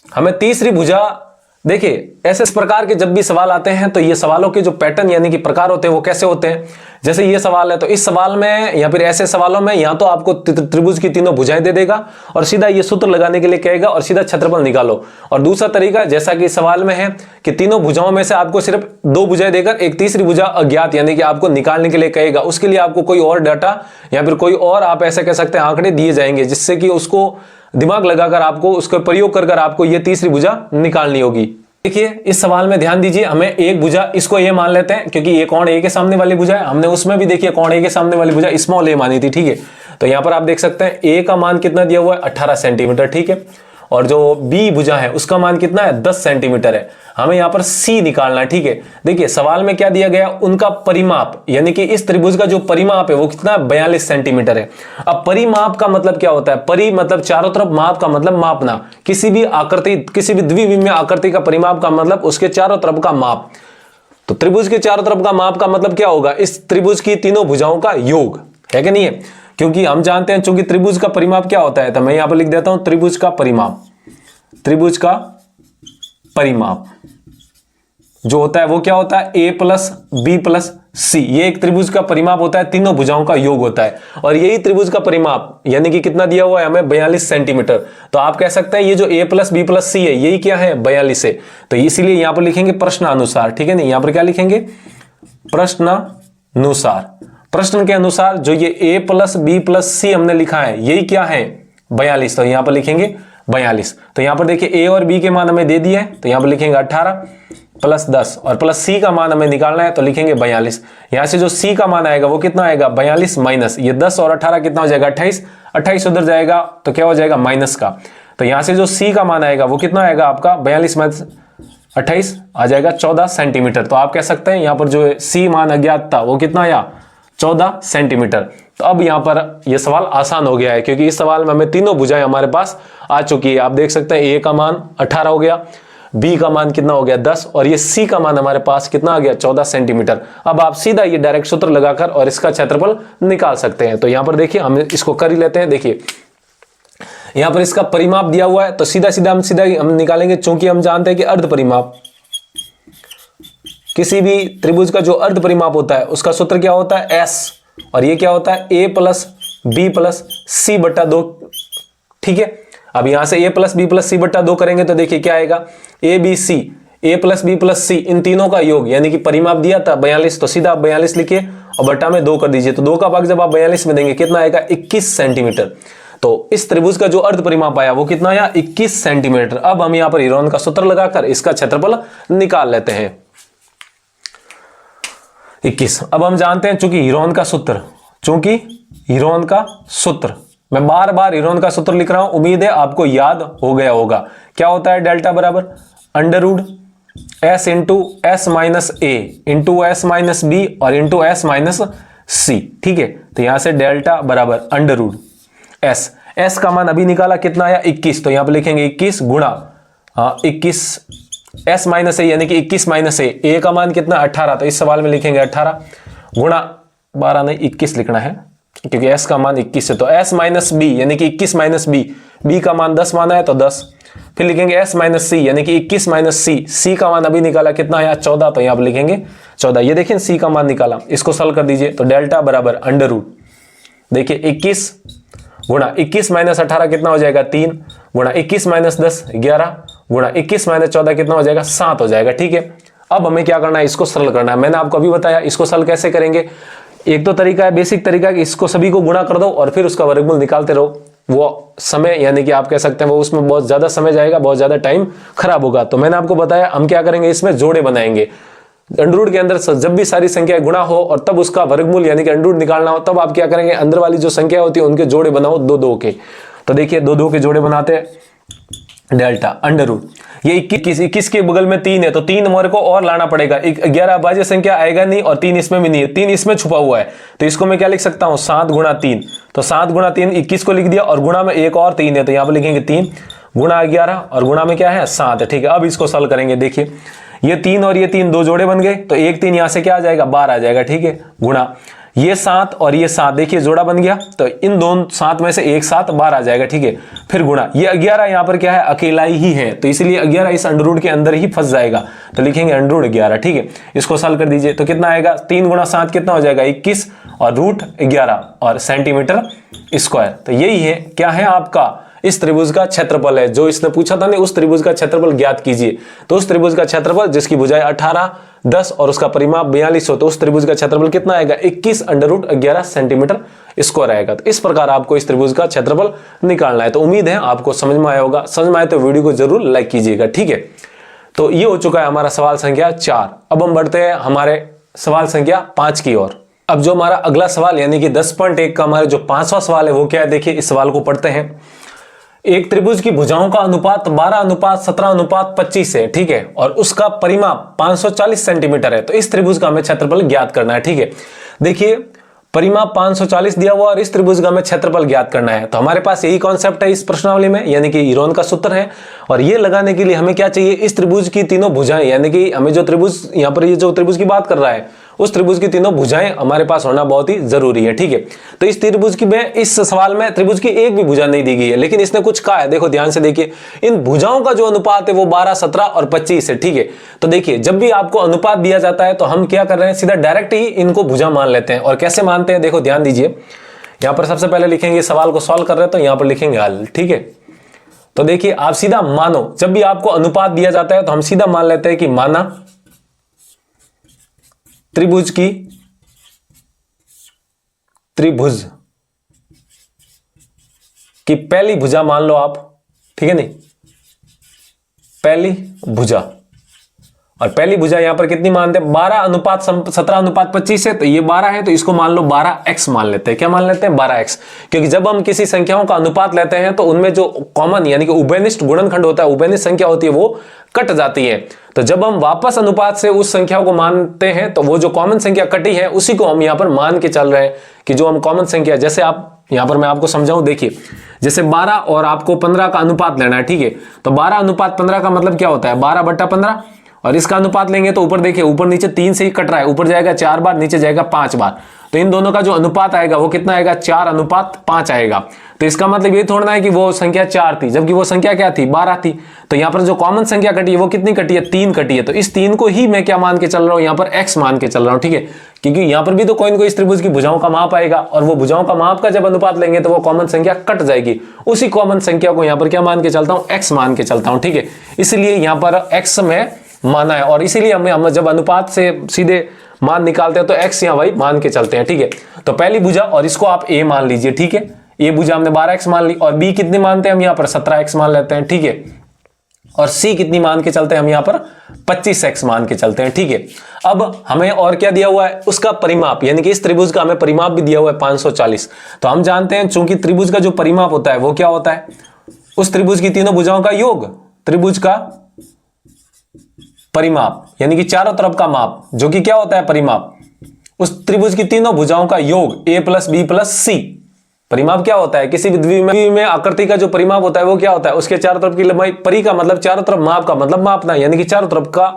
हमें तीसरी भुजा, देखिए ऐसे इस प्रकार के जब भी सवाल आते हैं तो ये सवालों के जो पैटर्न यानी कि प्रकार होते हैं वो कैसे होते हैं। जैसे ये सवाल है तो इस सवाल में या फिर ऐसे सवालों में या तो आपको त्रिभुज की तीनों भुजाएं दे देगा और सीधा ये सूत्र लगाने के लिए कहेगा और सीधा क्षेत्रफल निकालो। और दूसरा तरीका जैसा कि सवाल में है कि तीनों भुजाओं में से आपको सिर्फ दो भुजाएं देकर एक तीसरी भुजा अज्ञात यानी कि आपको निकालने के लिए कहेगा, उसके लिए आपको कोई और डाटा या फिर कोई और आप ऐसे कह सकते हैं आंकड़े दिए जाएंगे, जिससे कि उसको दिमाग लगाकर आपको उसका प्रयोग कर आपको ये तीसरी भुजा निकालनी होगी। देखिए इस सवाल में ध्यान दीजिए, हमें एक भुजा इसको ये मान लेते हैं क्योंकि ये कोण ए के सामने वाली भुजा है, हमने उसमें भी देखिए कोण ए के सामने वाली भुजा स्मॉल ए मानी थी। ठीक है, तो यहां पर आप देख सकते हैं ए का मान कितना दिया हुआ है 18 सेंटीमीटर। ठीक है, और जो बी भुजा है उसका मान कितना है 10 सेंटीमीटर है। हमें यहां पर सी निकालना है। ठीक है, देखिए सवाल में क्या दिया गया, उनका परिमाप यानी कि इस त्रिभुज का जो परिमाप है वो कितना 42 सेंटीमीटर है। अब परिमाप का मतलब क्या होता है, परि मतलब चारों तरफ, माप का मतलब मापना, किसी भी आकृति किसी भी द्विविमीय आकृति का परिमाप का मतलब उसके चारों तरफ का माप। तो त्रिभुज के चारों तरफ का माप का मतलब क्या होगा, इस त्रिभुज की तीनों भुजाओं का योग है कि नहीं है, क्योंकि हम जानते हैं चूंकि त्रिभुज का परिमाप क्या होता है, तो मैं यहां पर लिख देता हूं त्रिभुज का परिमाप। त्रिभुज का परिमाप जो होता है वो क्या होता है a प्लस बी प्लस सी, ये एक त्रिभुज का परिमाप होता है, तीनों भुजाओं का योग होता है। और यही त्रिभुज का परिमाप यानी कि कितना दिया हुआ है हमें 42 सेंटीमीटर। तो आप कह सकते हैं ये जो a प्लस बी प्लस सी है यही क्या है 42 है, तो इसीलिए यहां पर लिखेंगे प्रश्नानुसार। ठीक है, नहीं यहां पर क्या लिखेंगे प्रश्नानुसार। प्रश्न के अनुसार जो ये a प्लस बी प्लस सी हमने लिखा है यही क्या है 42, तो यहां पर लिखेंगे 42। तो यहां पर देखिए a और b के मान हमें दे दिए हैं, तो यहां पर लिखेंगे 18 प्लस 10 और प्लस c का मान हमें निकालना है तो लिखेंगे 42। यहां से जो c का मान आएगा वो कितना आएगा 42 माइनस ये 10 और 18 कितना हो जाएगा 28, 28 उधर जाएगा तो क्या हो जाएगा माइनस का। तो यहां से जो c का मान आएगा वो कितना आएगा आपका 42 माइनस 28 आ जाएगा 14 सेंटीमीटर। तो आप कह सकते हैं यहां पर जो c मान अज्ञात था वो कितना आया 14 सेंटीमीटर। तो अब यहां पर यह सवाल आसान हो गया है क्योंकि इस सवाल में हमें तीनों भुजाएं हमारे पास आ चुकी है। आप देख सकते हैं a का मान 18 हो गया, b का मान कितना हो गया 10 और ये c का मान हमारे पास कितना आ गया 14 सेंटीमीटर। अब आप सीधा ये डायरेक्ट सूत्र लगाकर और इसका क्षेत्रफल निकाल सकते हैं। तो यहां पर देखिए हम इसको कर ही लेते हैं। देखिए यहां पर इसका परिमाप दिया हुआ है तो सीधा सीधा हम निकालेंगे, चूंकि हम जानते हैं कि अर्ध परिमाप, किसी भी त्रिभुज का जो अर्ध परिमाप होता है उसका सूत्र क्या होता है s, और ये क्या होता है a प्लस बी प्लस सी बट्टा 2। ठीक है, अब यहां से a प्लस बी प्लस सी बट्टा 2 करेंगे तो देखिए क्या आएगा a b c, a plus B plus C इन तीनों का योग यानी कि परिमाप दिया था 42, तो सीधा आप 42 लिखिए और बट्टा में 2 कर दीजिए। तो 2 का भाग जब आप 42 में देंगे कितना आएगा 21 सेंटीमीटर। तो इस त्रिभुज का जो अर्ध परिमाप आया वो कितना आया 21 सेंटीमीटर। अब हम यहां पर हीरोन का सूत्र लगाकर इसका क्षेत्रफल निकाल लेते हैं 21। अब हम जानते हैं चूंकि हीरोन का सूत्र, मैं बार बार हीरोन का सूत्र लिख रहा हूं, उम्मीद है आपको याद हो गया होगा। क्या होता है डेल्टा बराबर under root s into S minus A into S minus B और इंटू एस माइनस सी। ठीक है, तो यहां से डेल्टा बराबर अंडर रूट s का मान अभी निकाला कितना आया 21, तो यहां पर लिखेंगे 21 गुणा 21 s माइनस ए यानी कि 21 माइनस ए का मान कितना 18, तो इस सवाल में लिखेंगे 18 गुणा 12 नहीं 21 लिखना है क्योंकि s का मान 21 है। तो s माइनस बी यानी कि 21 माइनस बी का मान 10 माना है तो 10, फिर लिखेंगे s माइनस सी यानी कि 21 माइनस सी का मान अभी निकाला कितना आया 14, तो यहां पर लिखेंगे 14। ये देखिए c का मान निकाला, इसको सॉल्व कर दीजिए तो डेल्टा बराबर अंडर रूट देखिए 21 गुणा 21 माइनस 18 कितना हो जाएगा 3 गुणा 21 माइनस 10 11 गुणा 21 माइनस 14 कितना हो जाएगा 7 हो जाएगा। ठीक है, अब हमें क्या करना है, इसको सरल करना है। मैंने आपको अभी बताया इसको सरल कैसे करेंगे। एक तो तरीका है, बेसिक तरीका कि इसको सभी को गुणा कर दो और फिर उसका वर्गमूल निकालते रहो। वो समय यानी कि आप कह सकते हैं वो उसमें बहुत ज्यादा समय जाएगा, बहुत ज्यादा टाइम खराब होगा। तो मैंने आपको बताया हम क्या करेंगे, इसमें जोड़े बनाएंगे। अंडर रूट के अंदर जब भी सारी संख्या गुणा हो और तब उसका वर्गमूल यानी कि अंडर रूट निकालना हो, तब आप क्या करेंगे, अंदर वाली जो संख्या होती है उनके जोड़े बनाओ 2-2 के। तो देखिए 2-2 के जोड़े बनाते हैं, डेल्टा अंडर रूट, ये 21 के बगल में 3 है तो 3 हमारे को और लाना पड़ेगा। 11 अभाज्य संख्या आएगा नहीं और 3 इसमें भी नहीं है, 3 इसमें छुपा हुआ है। तो इसको मैं क्या लिख सकता हूं, 7 गुणा 3। तो 7 गुणा 3 21 को लिख दिया और गुणा में एक और 3 है तो यहां पर लिखेंगे 3 गुणा 11 और गुणा में क्या है 7 है। ठीक है, अब इसको सॉल्व करेंगे। देखिए ये 3 और ये 3 दो जोड़े बन गए तो एक 3 यहां से क्या आ जाएगा 12 आ जाएगा। ठीक है, गुणा ये 7 और ये 7 देखिए जोड़ा बन गया तो इन दोनों 7 में से एक 7 12 आ जाएगा। ठीक है, फिर गुणा ये 11 यहां पर क्या है अकेला ही है तो इसलिए 11 इस अंडर रूट के अंदर ही फंस जाएगा तो लिखेंगे अंडर रूट 11। ठीक है, इसको सॉल्व कर दीजिए तो कितना आएगा 3 गुणा 7 कितना हो जाएगा 21 और रूट 11 और सेंटीमीटर स्क्वायर। तो यही है क्या है आपका इस त्रिभुज का क्षेत्रफल है। जो इसने पूछा था ना, उस त्रिभुज का क्षेत्रफल ज्ञात कीजिए। तो उस त्रिभुज का क्षेत्रफल जिसकी भुजाएं 18 10 और उसका परिमाप 42 हो तो उस त्रिभुज का क्षेत्रफल कितना आएगा 21 अंडर रूट 11 सेंटीमीटर स्क्वायर आएगा। तो इस प्रकार आपको इस त्रिभुज का क्षेत्रफल निकालना है। तो उम्मीद है आपको समझ में आया होगा। समझ में आए तो वीडियो को जरूर लाइक कीजिएगा। ठीक है, तो ये हो चुका है हमारा सवाल संख्या 4। अब हम बढ़ते हैं हमारे सवाल संख्या 5 की ओर। अब जो हमारा अगला सवाल यानी कि 10.1 का हमारे जो 5वां सवाल है वो क्या है, देखिए इस सवाल को पढ़ते हैं। एक त्रिभुज की भुजाओं का अनुपात 12:17:25 है। ठीक है, और उसका परिमाप 540 सेंटीमीटर है। तो इस त्रिभुज का हमें क्षेत्रफल ज्ञात करना है। ठीक है, देखिए परिमाप 540 दिया हुआ और इस त्रिभुज का हमें क्षेत्रफल ज्ञात करना है। तो हमारे पास यही कॉन्सेप्ट है इस प्रश्नावली में यानी कि हीरोन का सूत्र है। और ये लगाने के लिए हमें क्या चाहिए, इस त्रिभुज की तीनों भुजाएं यानी कि हमें जो त्रिभुज यहां पर ये जो त्रिभुज की बात कर रहा है उस त्रिभुज की तीनों भुजाएं हमारे पास होना बहुत ही जरूरी है। ठीक है, तो इस त्रिभुज की में इस सवाल में त्रिभुज की एक भी भुजा नहीं दी गई है लेकिन इसने कुछ कहा है। देखो ध्यान से देखिए, इन भुजाओं का जो अनुपात है वो 12 17 और 25 है। ठीक है, तो देखिए जब भी आपको अनुपात दिया जाता है तो हम क्या कर रहे हैं, सीधा डायरेक्ट ही इनको भुजा मान लेते हैं। और कैसे मानते हैं, देखो ध्यान दीजिए, यहां पर सबसे पहले लिखेंगे सवाल को सॉल्व कर रहे हैं तो यहां पर लिखेंगे हल। ठीक है, तो देखिए आप सीधा मानो, जब भी आपको अनुपात दिया जाता है तो हम सीधा मान लेते हैं कि माना त्रिभुज की पहली भुजा मान लो आप। ठीक है, नहीं पहली भुजा, और पहली भुजा यहां पर कितनी मानते हैं 12:17:25 है। तो ये 12 है तो इसको मान लो 12x मान लेते हैं। क्या मान लेते हैं 12x, क्योंकि जब हम किसी संख्याओं का अनुपात लेते हैं तो उनमें जो कॉमन यानी कि उभयनिष्ठ गुणनखंड होता है, उभयनिष्ठ संख्या होती है, वो कट जाती है। तो जब हम वापस अनुपात से उस संख्या को मानते हैं तो वो जो कॉमन संख्या कटी है उसी को हम यहां पर मान के चल रहे हैं कि जो हम कॉमन संख्या, जैसे आप यहां पर मैं आपको समझाऊं, देखिए जैसे 12 और आपको 15 का अनुपात लेना है। ठीक है, तो 12:15 का मतलब क्या होता है 12/15 और इसका अनुपात लेंगे तो ऊपर देखिए, ऊपर नीचे 3 से ही कट रहा है, ऊपर जाएगा 4 बार, नीचे जाएगा 5 बार। तो इन दोनों का जो अनुपात आएगा वो कितना आएगा 4:5 आएगा। तो इसका मतलब ये थोड़ा है कि वो संख्या 4 थी जबकि वो संख्या क्या थी 12 थी। तो यहां पर जो कॉमन संख्या कटी है वो कितनी कटी है 3 कटी है। तो इस 3 को ही मैं क्या मान के चल रहा हूं, यहां पर x मान के चल रहा हूं। ठीक है, क्योंकि यहां पर भी तो कोई न कोई इस त्रिभुज की भुजाओं का माप आएगा और वो भुजाओं का माप का जब अनुपात लेंगे तो वो कॉमन संख्या कट जाएगी। उसी कॉमन संख्या को यहां पर क्या मान के चलता हूं, x मान के चलता हूं। ठीक है, इसलिए यहां पर x में माना है और इसीलिए हम जब अनुपात से सीधे मान निकालते हैं तो x या y मान के चलते हैं। ठीक है, तो पहली भुजा और इसको आप a मान लीजिए। ठीक है, ये भुजा हमने 12x मान ली और b कितनी मानते हैं हम यहां पर 17x मान लेते हैं। ठीक है, और c कितनी मान के चलते हैं हम यहां पर 25x मान के चलते हैं। ठीक है, अब हमें और क्या दिया हुआ है, उसका परिमाप यानी कि इस त्रिभुज का हमें परिमाप भी दिया हुआ है 540। तो हम जानते हैं चूंकि त्रिभुज का जो परिमाप होता है वो क्या होता है, उस त्रिभुज की तीनों भुजाओं का योग, त्रिभुज का परिमाप यानी कि चारों तरफ का माप, जो कि क्या होता है परिमाप, उस त्रिभुज की तीनों भुजाओं का योग a + b + c। परिमाप क्या होता है, किसी भी द्विविमीय में आकृति का जो परिमाप होता है वो क्या होता है, उसके चारों तरफ की लंबाई, परि का मतलब चारों तरफ, माप का मतलब मापना यानी कि चारों तरफ का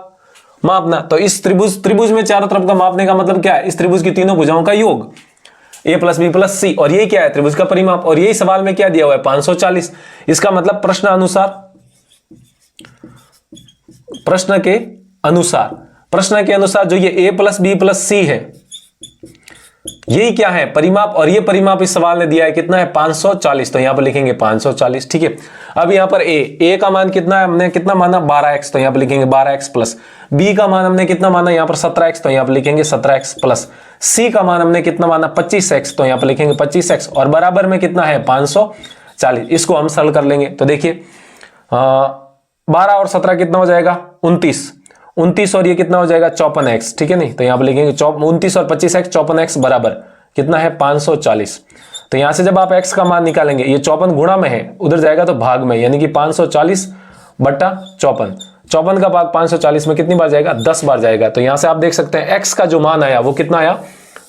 मापना। तो इस त्रिभुज में चारों तरफ का मापने का मतलब क्या है, इस त्रिभुज की तीनों भुजाओं का योग a + b + c, और ये क्या है त्रिभुज का परिमाप। और यही सवाल में क्या दिया हुआ है 540। इसका मतलब प्रश्न के अनुसार जो ये a + b + c है, यही क्या है, परिमाप, और ये परिमाप इस सवाल ने दिया है कितना है 540, तो यहां पर लिखेंगे 540। ठीक है, अब यहां पर ए का मान कितना है, हमने कितना माना 12x, तो यहां पर लिखेंगे 12x प्लस। बी का मान हमने कितना माना यहां पर 17x, तो यहां पर लिखेंगे 17x प्लस। सी का मान हमने कितना माना 25x, तो यहां पर लिखेंगे 25x, और बराबर में कितना है 540। इसको हम सरल कर लेंगे, तो देखिए 12 और 17 कितना हो जाएगा 29, और ये कितना हो जाएगा 54x। ठीक है, नहीं तो यहां पर लिखेंगे 29 और 25x 54x बराबर कितना है 540। तो यहां से जब आप x का मान निकालेंगे, ये 54 गुणा में है, उधर जाएगा तो भाग में, यानी कि 540 बट्टा 54। 54 का भाग 540 में कितनी बार जाएगा 10 बार जाएगा। तो यहां से आप देख सकते हैं x का जो मान आया वो कितना आया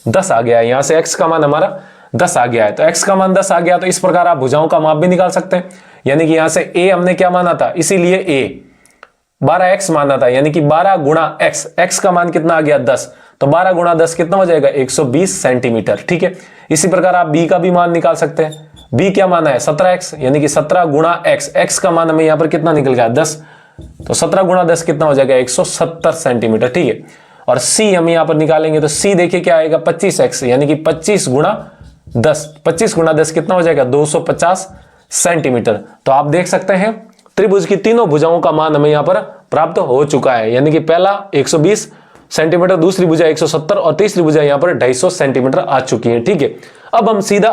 10 आ गया है। यहां से x का मान हमारा 10 आ गया है, तो x का मान 10 आ गया, तो इस प्रकार आप भुजाओं का माप भी निकाल सकते हैं। यानी कि यहां से a हमने क्या माना था, इसीलिए a 12x माना था, यानी कि 12 गुणा x का मान कितना आ गया 10, तो 12 गुणा 10 कितना हो जाएगा 120 सेंटीमीटर। ठीक है, इसी प्रकार आप b का भी मान निकाल सकते हैं। b क्या माना है 17x, यानी कि 17 गुणा x का मान हमें यहां पर कितना निकल गया 10, तो 17 गुणा 10 कितना हो जाएगा 170 सेंटीमीटर। ठीक है, और c हम यहां पर निकालेंगे, तो c देखिए क्या आएगा 25x, यानी कि 25 गुणा 10 कितना हो जाएगा 250 सेंटीमीटर। तो आप देख सकते हैं त्रिभुज की तीनों भुजाओं का मान हमें यहां पर प्राप्त हो चुका है, यानी कि पहला 120 सेंटीमीटर, दूसरी भुजा 170 और तीसरी भुजा यहां पर 250 सेंटीमीटर आ चुकी है। ठीक है, अब हम सीधा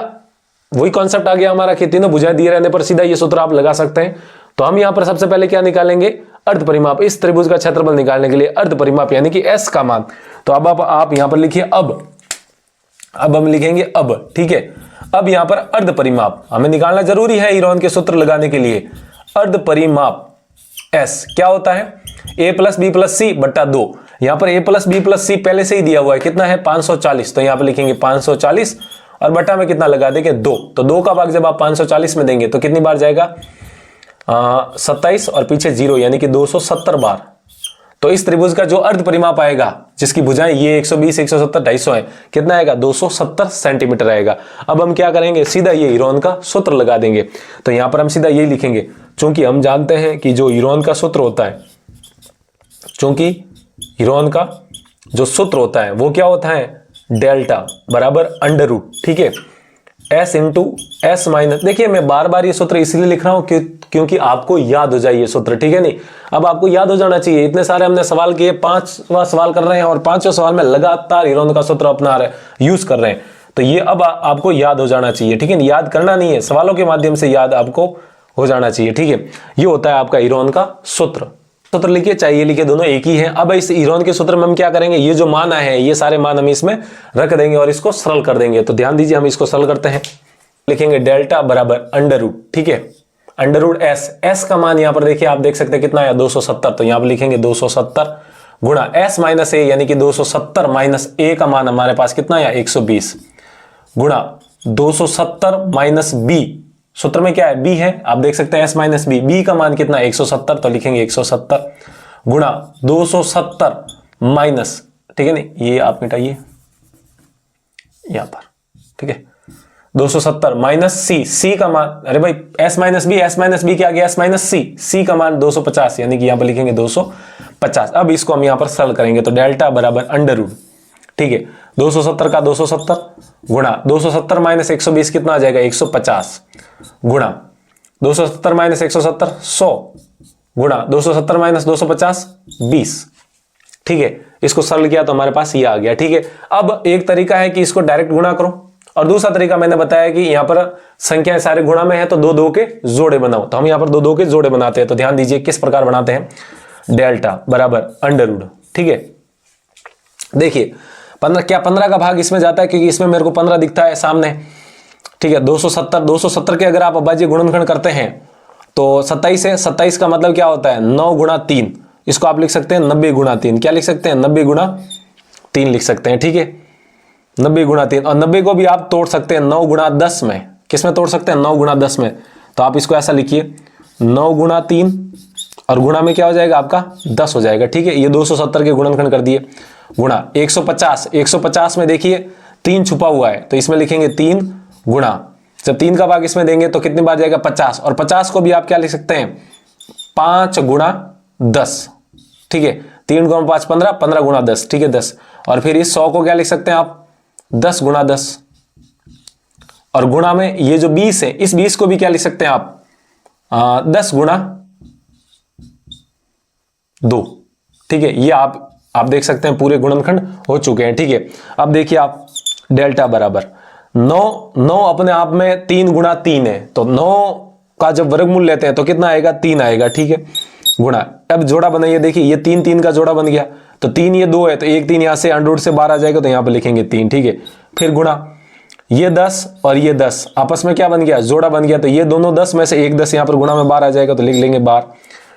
वही कॉन्सेप्ट आ गया हमारा कि तीनों भुजाएं दिए रहने पर सीधा ये सूत्र आप लगा सकते हैं। तो हम यहां पर सबसे पहले क्या निकालेंगे, अर्ध परिमाप। इस त्रिभुज का क्षेत्रफल निकालने के लिए अर्ध परिमाप यानी कि s का मान। तो अब आप यहां पर लिखिए अब हम लिखेंगे अब। ठीक है, अब यहां पर अर्ध परिमाप हमें निकालना जरूरी है हीरोन के सूत्र लगाने के लिए। अर्ध परिमाप s क्या होता है a प्लस बी प्लस सी बट्टा 2। यहां पर a प्लस बी प्लस सी पहले से ही दिया हुआ है, कितना है 540, तो यहां पर लिखेंगे 540 और बट्टा में कितना लगा देंगे 2, तो 2 का भाग जब आप 540 में देंगे तो कितनी बार जाएगा 27 और पीछे 0, यानी कि 270 बार। तो इस त्रिभुज का जो अर्ध परिमाप आएगा, जिसकी भुजाएं ये 120 170 250 है, कितना आएगा 270 सेंटीमीटर आएगा। अब हम क्या करेंगे, सीधा ये हीरोन का सूत्र लगा देंगे। तो यहां पर हम सीधा यही लिखेंगे, क्योंकि हम जानते हैं कि जो हीरोन का सूत्र होता है, क्योंकि हीरोन का जो सूत्र होता है वो क्या होता है डेल्टा बराबर अंडर रूट। ठीक है, s इंटू एस माइनस, देखिए मैं बार बार ये सूत्र इसलिए लिख रहा हूं क्योंकि आपको याद हो जाए ये सूत्र। ठीक है, नहीं अब आपको याद हो जाना चाहिए। इतने सारे हमने सवाल किए, 5वां सवाल कर रहे हैं और 5वें सवाल में लगातार हीरोन का सूत्र अपना रहे यूज कर रहे हैं, तो ये अब आपको याद हो जाना चाहिए। ठीक है, याद करना नहीं है, सवालों के माध्यम से याद आपको हो जाना चाहिए। ठीक है, ये होता है आपका हीरोन का सूत्र। सूत्र लिखिए, चाहिए लिखिए, दोनों एक ही हैं। अब इस हीरोन के सूत्र में हम क्या करेंगे, ये जो मान आए हैं ये सारे मान हम इसमें रख देंगे और इसको सरल कर देंगे। तो ध्यान दीजिए, हम इसको सरल करते हैं। लिखेंगे डेल्टा बराबर अंडर रूट। ठीक है, अंडर रूट एस का मान यहां पर देखिए, आप देख सकते हैं कितना आया 270, तो यहां पर लिखेंगे 270 गुणा एस माइनस ए, यानी कि 270 माइनस ए का मान हमारे पास कितना आया 120 गुणा 270 माइनस बी, सूत्र में क्या है बी है, आप देख सकते हैं एस माइनस बी, बी का मान कितना 170, तो लिखेंगे 170 गुणा 270 माइनस, ठीक है नहीं ये आप मिटाइए यहां पर। ठीक है, 270 माइनस सी का मान, अरे भाई एस माइनस बी क्या गया एस माइनस सी का मान 250, यानी कि यहां पर लिखेंगे 250। अब इसको हम यहां पर सरल करेंगे, तो डेल्टा बराबर अंडर रूट। ठीक है, 270 का 270 गुणा 270 माइनस 120 कितना आ जाएगा 150 गुणा 270 माइनस 170 100 गुणा 270 माइनस 250 20। ठीक है, इसको सरल किया तो हमारे पास ये आ गया। ठीक है, अब एक तरीका है कि इसको डायरेक्ट गुणा करो, और दूसरा तरीका मैंने बताया कि यहां पर संख्याएं सारे गुणा में है तो दो के जोड़े बनाओ। तो हम यहां पर दो के जोड़े बनाते हैं, तो ध्यान दीजिए किस प्रकार बनाते हैं, डेल्टा बराबर अंडर रूट। ठीक है, देखिए 15 का भाग इसमें जाता है क्योंकि इसमें मेरे को 15 दिखता है सामने। ठीक है, 270 के अगर आप अभाज्य गुणनखंड करते हैं तो 27 है, 27 का मतलब क्या होता है 9 गुणा 3, इसको आप लिख सकते हैं 90 गुणा 3। क्या लिख सकते हैं 90 गुणा 3 लिख सकते हैं। ठीक है, 90 गुणा 3, और 90 को भी आप तोड़ सकते हैं 9 गुणा 10 में। किस में तोड़ सकते हैं 9 गुणा 10 में, तो आप इसको ऐसा लिखिए 9 गुणा 3 और गुणा में क्या हो जाएगा आपका 10 हो जाएगा। ठीक है, ये 270 के गुणनखंड कर दिए गुणा 150 में देखिए 3 छुपा हुआ है, तो इसमें लिखेंगे 3 गुणा, जब 3 का भाग इसमें देंगे तो कितनी बार जाएगा 50, और 50 को भी आप क्या लिख सकते हैं 5 गुणा 10। ठीक है, 3 गुणा 5 15, 15 गुणा 10, ठीक है 10। और फिर इस 100 को क्या लिख सकते हैं आप 10 गुणा 10, और गुणा में ये जो 20 है, इस 20 को भी क्या लिख सकते हैं आप, 10 गुणा 2। ठीक है, ये आप देख सकते हैं पूरे गुणनखंड हो चुके हैं। ठीक है, अब देखिए आप डेल्टा बराबर 9 अपने आप में 3 गुणा 3 है, तो 9 का जब वर्गमूल लेते हैं तो कितना आएगा, 3 आएगा। ठीक है, गुणा, अब जोड़ा बनाइए, देखिए ये 3 3 का जोड़ा बन गया, तो 3 ये 2 है, तो 1 3 यहां से अंडर रूट से बाहर आ जाएगा, तो यहां पर लिखेंगे 3। ठीक है, फिर गुणा, ये 10 और ये 10 आपस में क्या बन गया, जोड़ा बन गया, तो ये दोनों 10 में से एक 10 यहां पर गुणा में बाहर आ जाएगा, तो लिख लेंगे 12।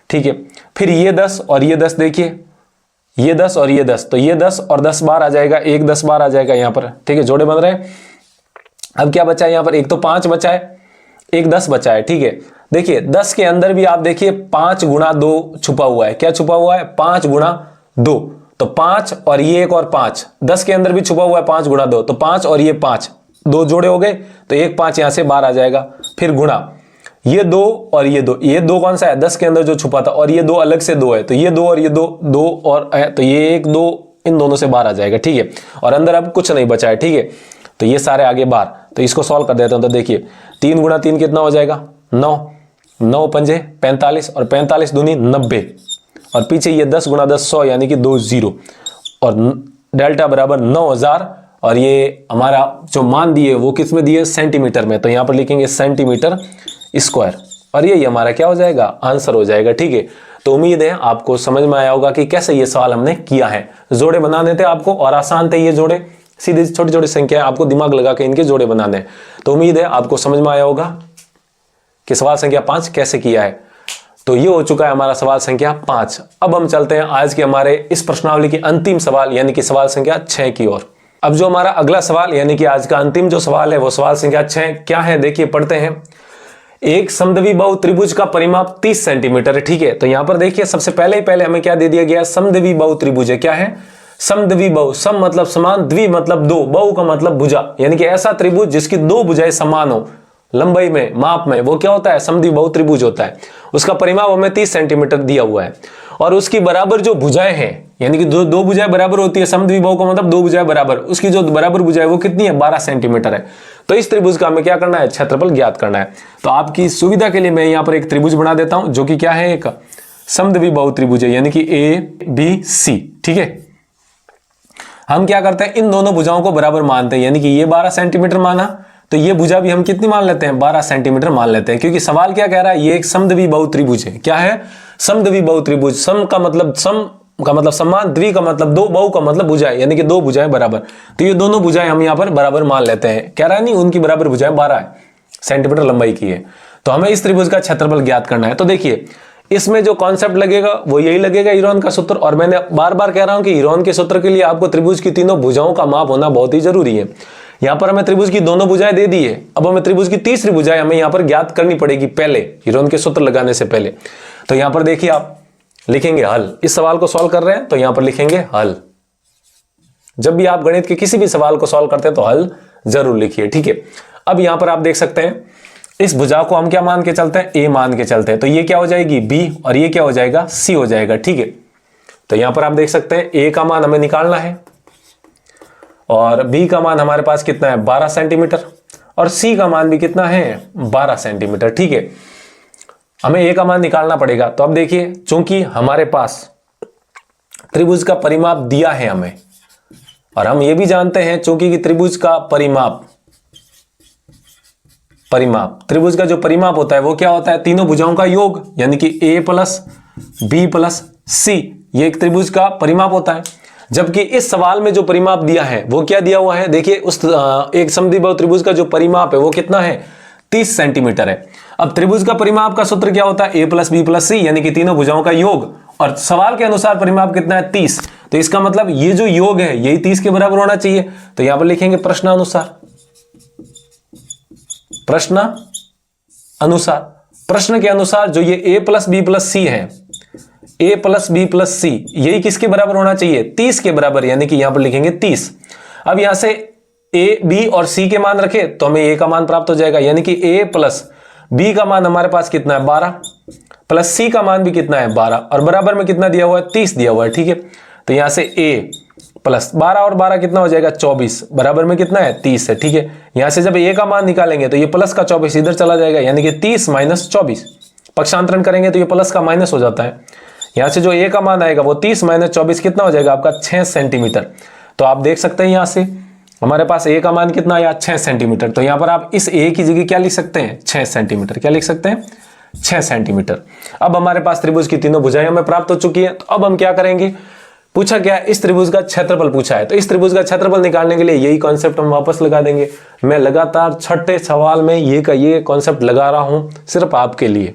ठीक है, फिर ये 10 और ये 10, देखिए ये 10 और ये 10, तो ये 10 और 10 बाहर आ जाएगा, एक 10 बाहर आ जाएगा यहां पर। ठीक है, जोड़े बन रहे हैं। अब क्या बचा है यहां पर, एक तो 5 बचा है, एक 10 बचा है। ठीक है, देखिए 10 के अंदर भी आप देखिए 5 गुणा 2 छुपा हुआ है। क्या छुपा हुआ है, 5 गुणा 2, तो 5 और ये एक और 5, 10 के अंदर भी छुपा हुआ है 5 गुणा 2, तो 5 और ये 5, 2 जोड़े हो गए, तो एक 5 यहां से बाहर आ जाएगा। फिर गुणा, ये 2 और ये 2, ये 2 कौन सा है, 10 के अंदर जो छुपा था, और ये 2 अलग से 2 है, तो ये 2 और ये 2, 2 और तो ये 1 2 इन दोनों से बाहर आ जाएगा। ठीक है, और अंदर अब कुछ नहीं बचा है। ठीक है, तो ये सारे आगे बाहर, तो इसको सॉल्व कर देता हूं, तो देखिए 3 गुणा 3 कितना हो जाएगा, 9, 9 पंजे 45, और 45 दूनी 90, और पीछे ये 10 गुणा 10 100, यानी कि 2 0, और डेल्टा बराबर 9000, और ये हमारा जो मान दिए वो किस में दिए, सेंटीमीटर में, तो यहां पर लिखेंगे सेंटीमीटर स्क्वायर, और यही हमारा क्या हो जाएगा, आंसर हो जाएगा। ठीक है, तो उम्मीद है आपको समझ में आया होगा कि कैसे ये सवाल हमने किया है। जोड़े बनाने थे आपको, और आसान थे ये जोड़े, सीधे छोटी छोटी संख्या, आपको दिमाग लगा के इनके जोड़े बनाने हैं। तो उम्मीद है आपको समझ में आया होगा कि सवाल संख्या 5 कैसे किया है। तो ये हो चुका है हमारा सवाल संख्या 5। अब हम चलते हैं आज के हमारे इस प्रश्नावली की अंतिम सवाल, यानी कि सवाल संख्या 6 की ओर। अब जो हमारा अगला सवाल, यानी कि आज का अंतिम जो सवाल है, वो सवाल संख्या 6 क्या है, देखिए पढ़ते हैं। एक समद्वि बहु त्रिभुज का परिमाप 30 सेंटीमीटर है। ठीक है, तो यहां पर देखिए सबसे पहले हमें क्या दे दिया गया, समद्वि बहु त्रिभुज है। क्या है, समद्वि बहु, सम मतलब समान, द्वि मतलब दो, बहु का मतलब भुजा, यानी कि ऐसा त्रिभुज जिसकी 2 भुजाएं समान हो लंबाई में, माप में, वो क्या होता है, समद्वि बहु त्रिभुज होता है। उसका परिमाप हमें 30 सेंटीमीटर दिया हुआ है, और उसकी बराबर जो भुजाएं हैं, यानी कि दो भुजाएं बराबर होती है, समद्वि बहु का मतलब 2 भुजाएं बराबर, उसकी जो बराबर भुजाएं वो कितनी है, 12 सेंटीमीटर है। तो इस त्रिभुज का हमें क्या करना है, क्षेत्रफल ज्ञात करना है। तो आपकी सुविधा के लिए मैं यहां पर एक त्रिभुज बना देता हूं, जो कि क्या है, एक समद्वि बहु त्रिभुज है, यानी कि ABC। ठीक है, हम क्या करते हैं, इन दोनों भुजाओं को बराबर मानते हैं, यानी कि ये 12 सेंटीमीटर माना, तो ये भुजा भी हम कितनी मान लेते हैं, 12 सेंटीमीटर मान लेते हैं, क्योंकि सवाल क्या कह रहा है, ये एक समद्वि बहु त्रिभुज है। क्या है, समद्वि बहु त्रिभुज, सम का मतलब समान, द्वि का मतलब 2, बहु का मतलब भुजाएं, यानी कि 2 भुजाएं बराबर। तो ये दोनों भुजाएं हम यहां पर बराबर मान लेते हैं। कह रहा है नहीं, उनकी बराबर भुजाएं 12 सेंटीमीटर लंबाई की है। तो हमें इस त्रिभुज का क्षेत्रफल ज्ञात करना है। तो देखिए इसमें जो कॉन्सेप्ट लगेगा वो यही लगेगा, हीरोन का सूत्र। और मैंने बार बार कह रहा हूं कि हीरोन के सूत्र के लिए आपको त्रिभुज की तीनों भुजाओं का माप होना बहुत ही जरूरी है। यहां पर हमें त्रिभुज की दोनों भुजाएं दे दी है, अब हमें त्रिभुज की तीसरी भुजाएं हमें यहां पर ज्ञात करनी पड़ेगी पहले, हीरोन के सूत्र लगाने से पहले। तो यहां पर देखिए आप लिखेंगे हल, इस सवाल को सॉल्व कर रहे हैं तो यहां पर लिखेंगे हल। जब भी आप गणित के किसी भी सवाल को सॉल्व करते हैं तो हल जरूर लिखिए। ठीक है, अब यहां पर आप देख सकते हैं इस भुजा को हम क्या मान के चलते हैं, ए मान के चलते हैं, तो ये क्या हो जाएगी, बी, और ये क्या हो जाएगा, सी हो जाएगा। ठीक है, तो यहां पर आप देख सकते हैं ए का मान हमें निकालना है, और बी का मान हमारे पास कितना है, 12 सेंटीमीटर, और सी का मान भी कितना है, 12 सेंटीमीटर। ठीक है, हमें ए का मान निकालना पड़ेगा। तो अब देखिए, चूंकि हमारे पास त्रिभुज का परिमाप दिया है हमें, और हम ये भी जानते हैं चूंकि कि त्रिभुज का परिमाप त्रिभुज का जो परिमाप होता है वो क्या होता है, तीनों भुजाओं का योग, यानी कि ए प्लस बी प्लस सी, ये एक त्रिभुज का परिमाप होता है। जबकि इस सवाल में जो परिमाप दिया है वो क्या दिया हुआ है, देखिए उस एक समद्वि बहु त्रिभुज का जो परिमाप है वो कितना है, 30 सेंटीमीटर है। अब त्रिभुज का परिमाप का सूत्र क्या होता है, ए प्लस बी प्लस सी, यानी कि तीनों भुजाओं का योग, और सवाल के अनुसार परिमाप कितना है, 30। तो इसका मतलब ये जो योग है यही 30 के बराबर होना चाहिए। तो यहां पर लिखेंगे प्रश्नानुसार, प्रश्न के अनुसार जो ये ए प्लस बी प्लस सी है, ए प्लस बी प्लस सी, यही किसके बराबर होना चाहिए, 30 के बराबर, यानी कि यहां पर लिखेंगे 30। अब यहां से ए बी और सी के मान रखे तो हमें ए का मान प्राप्त हो जाएगा, यानी कि ए प्लस बी का मान हमारे पास कितना है, 12, प्लस सी का मान भी कितना है, 12, और बराबर में कितना दिया हुआ है, 30 दिया हुआ है। ठीक है, तो यहां से ए प्लस 12 और 12 कितना हो जाएगा 24, बराबर में कितना है 30 है। ठीक है, यहां से जब a का मान निकालेंगे तो ये प्लस का 24 इधर चला जाएगा, यानी कि 30 माइनस 24, पक्षांतरण करेंगे तो ये प्लस का माइनस हो जाता है। यहां से जो a का मान आएगा वो 30 माइनस 24 कितना हो जाएगा आपका 6 सेंटीमीटर। तो आप देख सकते हैं यहां से हमारे पास a का मान कितना आया 6 सेंटीमीटर। तो यहां पर आप इस a की जगह क्या लिख सकते हैं 6 सेंटीमीटर, क्या लिख सकते हैं 6 सेंटीमीटर। अब हमारे पास त्रिभुज की तीनों भुजाएं हमें प्राप्त हो चुकी है। तो अब हम क्या करेंगे, पूछा क्या इस त्रिभुज का क्षेत्रफल पूछा है, तो इस त्रिभुज का क्षेत्रफल निकालने के लिए यही कॉन्सेप्ट हम वापस लगा देंगे। मैं लगातार छठे सवाल में ये कॉन्सेप्ट लगा रहा हूं सिर्फ आपके लिए,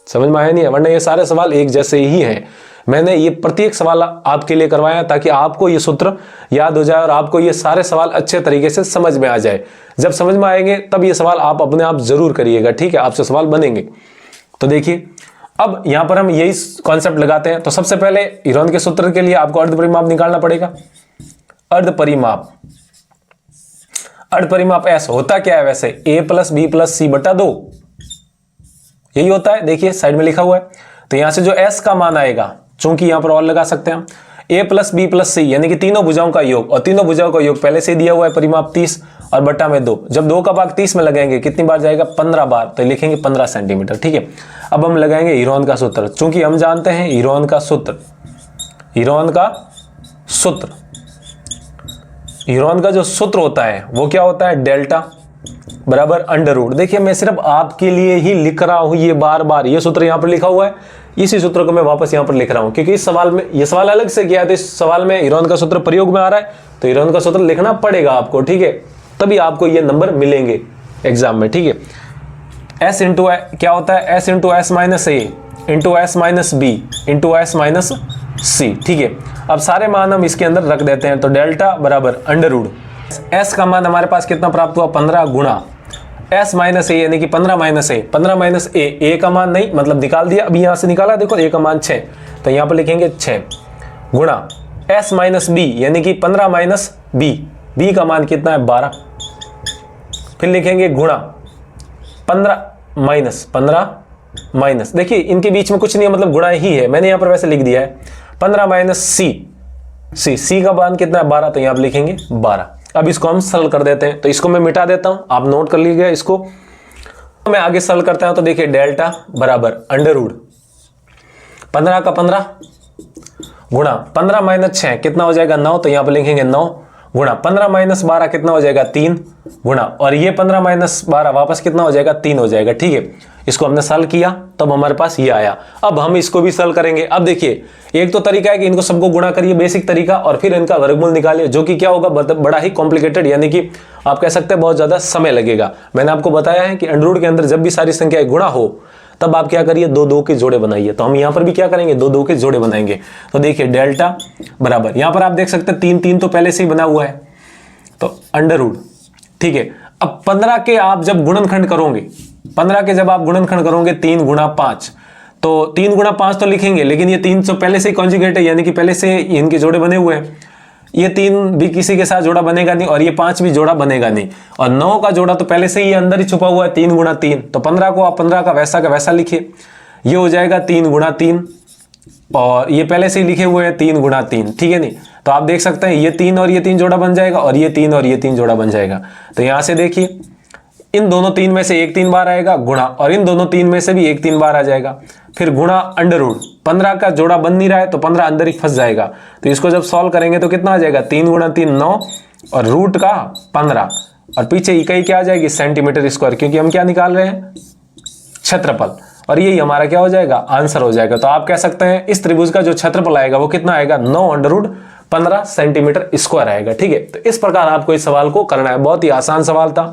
समझ में आया नहीं है, वरना ये सारे सवाल एक जैसे ही हैं। मैंने ये प्रत्येक सवाल आपके लिए करवाया ताकि आपको ये सूत्र याद हो जाए और आपको ये सारे सवाल अच्छे तरीके से समझ में आ जाए। जब समझ में आएंगे तब ये सवाल आप अपने आप जरूर करिएगा, ठीक है, आपसे सवाल बनेंगे। तो देखिए अब यहां पर हम यही कॉन्सेप्ट लगाते हैं। तो सबसे पहले हीरोन के सूत्र के लिए आपको अर्ध परिमाप निकालना पड़ेगा। अर्ध परिमाप S होता क्या है वैसे, a प्लस बी प्लस सी बटा 2, यही होता है। देखिए साइड में लिखा हुआ है। तो यहां से जो S का मान आएगा, चूंकि यहां पर और लगा सकते हैं हम, a प्लस बी प्लस सी यानी कि तीनों भुजाओं का योग, और तीनों भुजाओं का योग पहले से दिया हुआ है परिमाप 30 और बट्टा में 2। जब 2 का भाग 30 में लगाएंगे कितनी बार जाएगा 15 बार, तो लिखेंगे 15 सेंटीमीटर। ठीक है, अब हम लगाएंगे हीरोन का सूत्र, चूंकि हम जानते हैं हीरोन का जो सूत्र होता है वो क्या होता है, डेल्टा बराबर अंडर रूट। देखिए मैं सिर्फ आपके लिए ही लिख रहा हूं, ये बार बार ये सूत्र यहां पर लिखा हुआ है, इसी सूत्र को मैं वापस यहां पर लिख रहा हूं क्योंकि इस सवाल में ये सवाल अलग से किया है, तो इस सवाल में हीरोन का सूत्र प्रयोग में आ रहा है, तो हीरोन का सूत्र लिखना पड़ेगा आपको। ठीक है, तभी आपको ये नंबर मिलेंगे एग्जाम में। ठीक है, S इंटू क्या होता है, S into S minus A into S minus B into S minus C. ठीक है, अब सारे मान हम इसके अंदर रख देते हैं। तो डेल्टा बराबर अंडर रूट S का मान हमारे पास कितना प्राप्त हुआ 15 गुणा S माइनस ए यानी कि 15 माइनस ए का मान नहीं, मतलब निकाल दिया, अभी यहां से निकाला, देखो a का मान 6, तो यहां पर लिखेंगे 6 गुणा S माइनस बी यानी कि 15 माइनस बी का मान कितना है 12, फिर लिखेंगे गुणा 15 माइनस, देखिए इनके बीच में कुछ नहीं है, मतलब गुणा ही है, मैंने यहां पर वैसे लिख दिया है 15 माइनस सी का मान कितना है 12, तो यहां पर लिखेंगे 12। अब इसको हम सरल कर देते हैं, तो इसको मैं मिटा देता हूं, आप नोट कर लीजिएगा इसको। मैं आगे सरल करता हूं, तो देखिए डेल्टा बराबर अंडर रूट 15 का 15 गुणा 15 माइनस 6 कितना हो जाएगा 9, तो यहां पर लिखेंगे 9 गुणा 15 माइनस 12 कितना हो जाएगा 3 गुणा, और ये 15 माइनस 12 वापस कितना हो जाएगा 3 हो जाएगा। ठीक है, इसको हमने सरल किया तब हमारे पास ये आया। अब हम इसको भी सरल करेंगे। अब देखिए एक तो तरीका है कि इनको सबको गुणा करिए, बेसिक तरीका, और फिर इनका वर्गमूल निकालिए, जो कि क्या होगा बड़ा ही कॉम्प्लिकेटेड, यानी कि आप कह सकते हैं बहुत ज्यादा समय लगेगा। मैंने आपको बताया है कि अंडर रूट के अंदर जब भी सारी संख्याएं गुणा हो तब आप क्या करिए 2 के जोड़े बनाइए। तो हम यहां पर भी क्या करेंगे 2 के जोड़े बनाएंगे। तो देखिए डेल्टा बराबर, यहां पर आप देख सकते हैं 3 तो पहले से ही बना हुआ है, तो अंडर रूट। ठीक है, अब 15 के आप जब गुणनखंड करोगे, 15 के जब आप गुणनखंड करोगे 3 गुणा 5, तो 3 गुणा 5 तो लिखेंगे, लेकिन ये 3 तो पहले से ही कॉन्जुगेट है, यानी कि पहले से इनके जोड़े बने हुए हैं। ये 3 भी किसी के साथ जोड़ा बनेगा नहीं, और ये 5 भी जोड़ा बनेगा नहीं, और 9 का जोड़ा तो पहले से ही अंदर ही छुपा हुआ है 3 गुणा 3। तो 15 को आप 15 का वैसा लिखिए, ये हो जाएगा 3 गुणा 3, और ये पहले से ही लिखे हुए हैं 3 गुणा 3। ठीक है नहीं, तो आप देख सकते हैं ये 3 और ये 3 जोड़ा बन जाएगा, और ये 3 और ये 3 जोड़ा बन जाएगा। तो यहां से देखिए इन दोनों 3 में से एक 3 बार आएगा गुणा, और इन दोनों 3 में से भी एक 3 बार आ जाएगा, फिर गुणा अंडर रूट। 15 का जोड़ा बन नहीं रहा है तो 15 अंदर ही फंस जाएगा। तो इसको जब सॉल्व करेंगे तो कितना आ जाएगा 3 गुणा 3 9, और रूट का 15, और पीछे इकाई क्या आ जाएगी सेंटीमीटर स्क्वायर, क्योंकि हम क्या निकाल रहे हैं क्षेत्रफल, और यही हमारा क्या हो जाएगा आंसर हो जाएगा। तो आप कह सकते हैं इस त्रिभुज का जो क्षेत्रफल आएगा वो कितना आएगा 9 अंडर रूट 15 सेंटीमीटर स्क्वायर आएगा। ठीक है, तो इस प्रकार आपको इस सवाल को करना है, बहुत ही आसान सवाल था,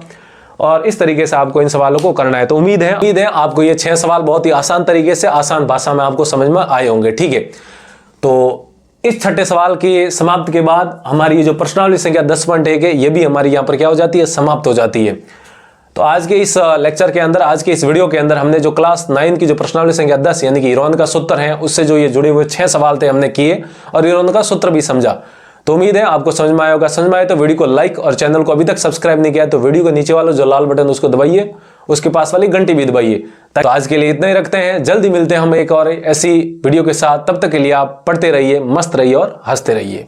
और इस तरीके से आपको इन सवालों को करना है। तो उम्मीद है आपको ये 6 सवाल बहुत ही आसान तरीके से आसान भाषा में आपको समझ में आए होंगे। ठीक है, तो इस छठे सवाल के समाप्त के बाद हमारी ये जो प्रश्नावली संख्या 10.1 है ये भी हमारी यहाँ पर क्या हो जाती है समाप्त हो जाती है। तो आज के इस लेक्चर के अंदर, आज के इस वीडियो के अंदर हमने जो क्लास 9 की जो प्रश्नावली संख्या 10 यानी कि हीरोन का सूत्र है उससे जो ये जुड़े हुए 6 सवाल थे हमने किए, और हीरोन का सूत्र भी समझा। तो उम्मीद है आपको समझ में आया होगा। समझ में आए तो वीडियो को लाइक, और चैनल को अभी तक सब्सक्राइब नहीं किया तो वीडियो को नीचे वाला जो लाल बटन उसको दबाइए, उसके पास वाली घंटी भी दबाइए। तो आज के लिए इतना ही रखते हैं, जल्दी मिलते हैं हम एक और ऐसी वीडियो के साथ। तब तक के लिए आप पढ़ते रहिए, मस्त रहिए और हंसते रहिए।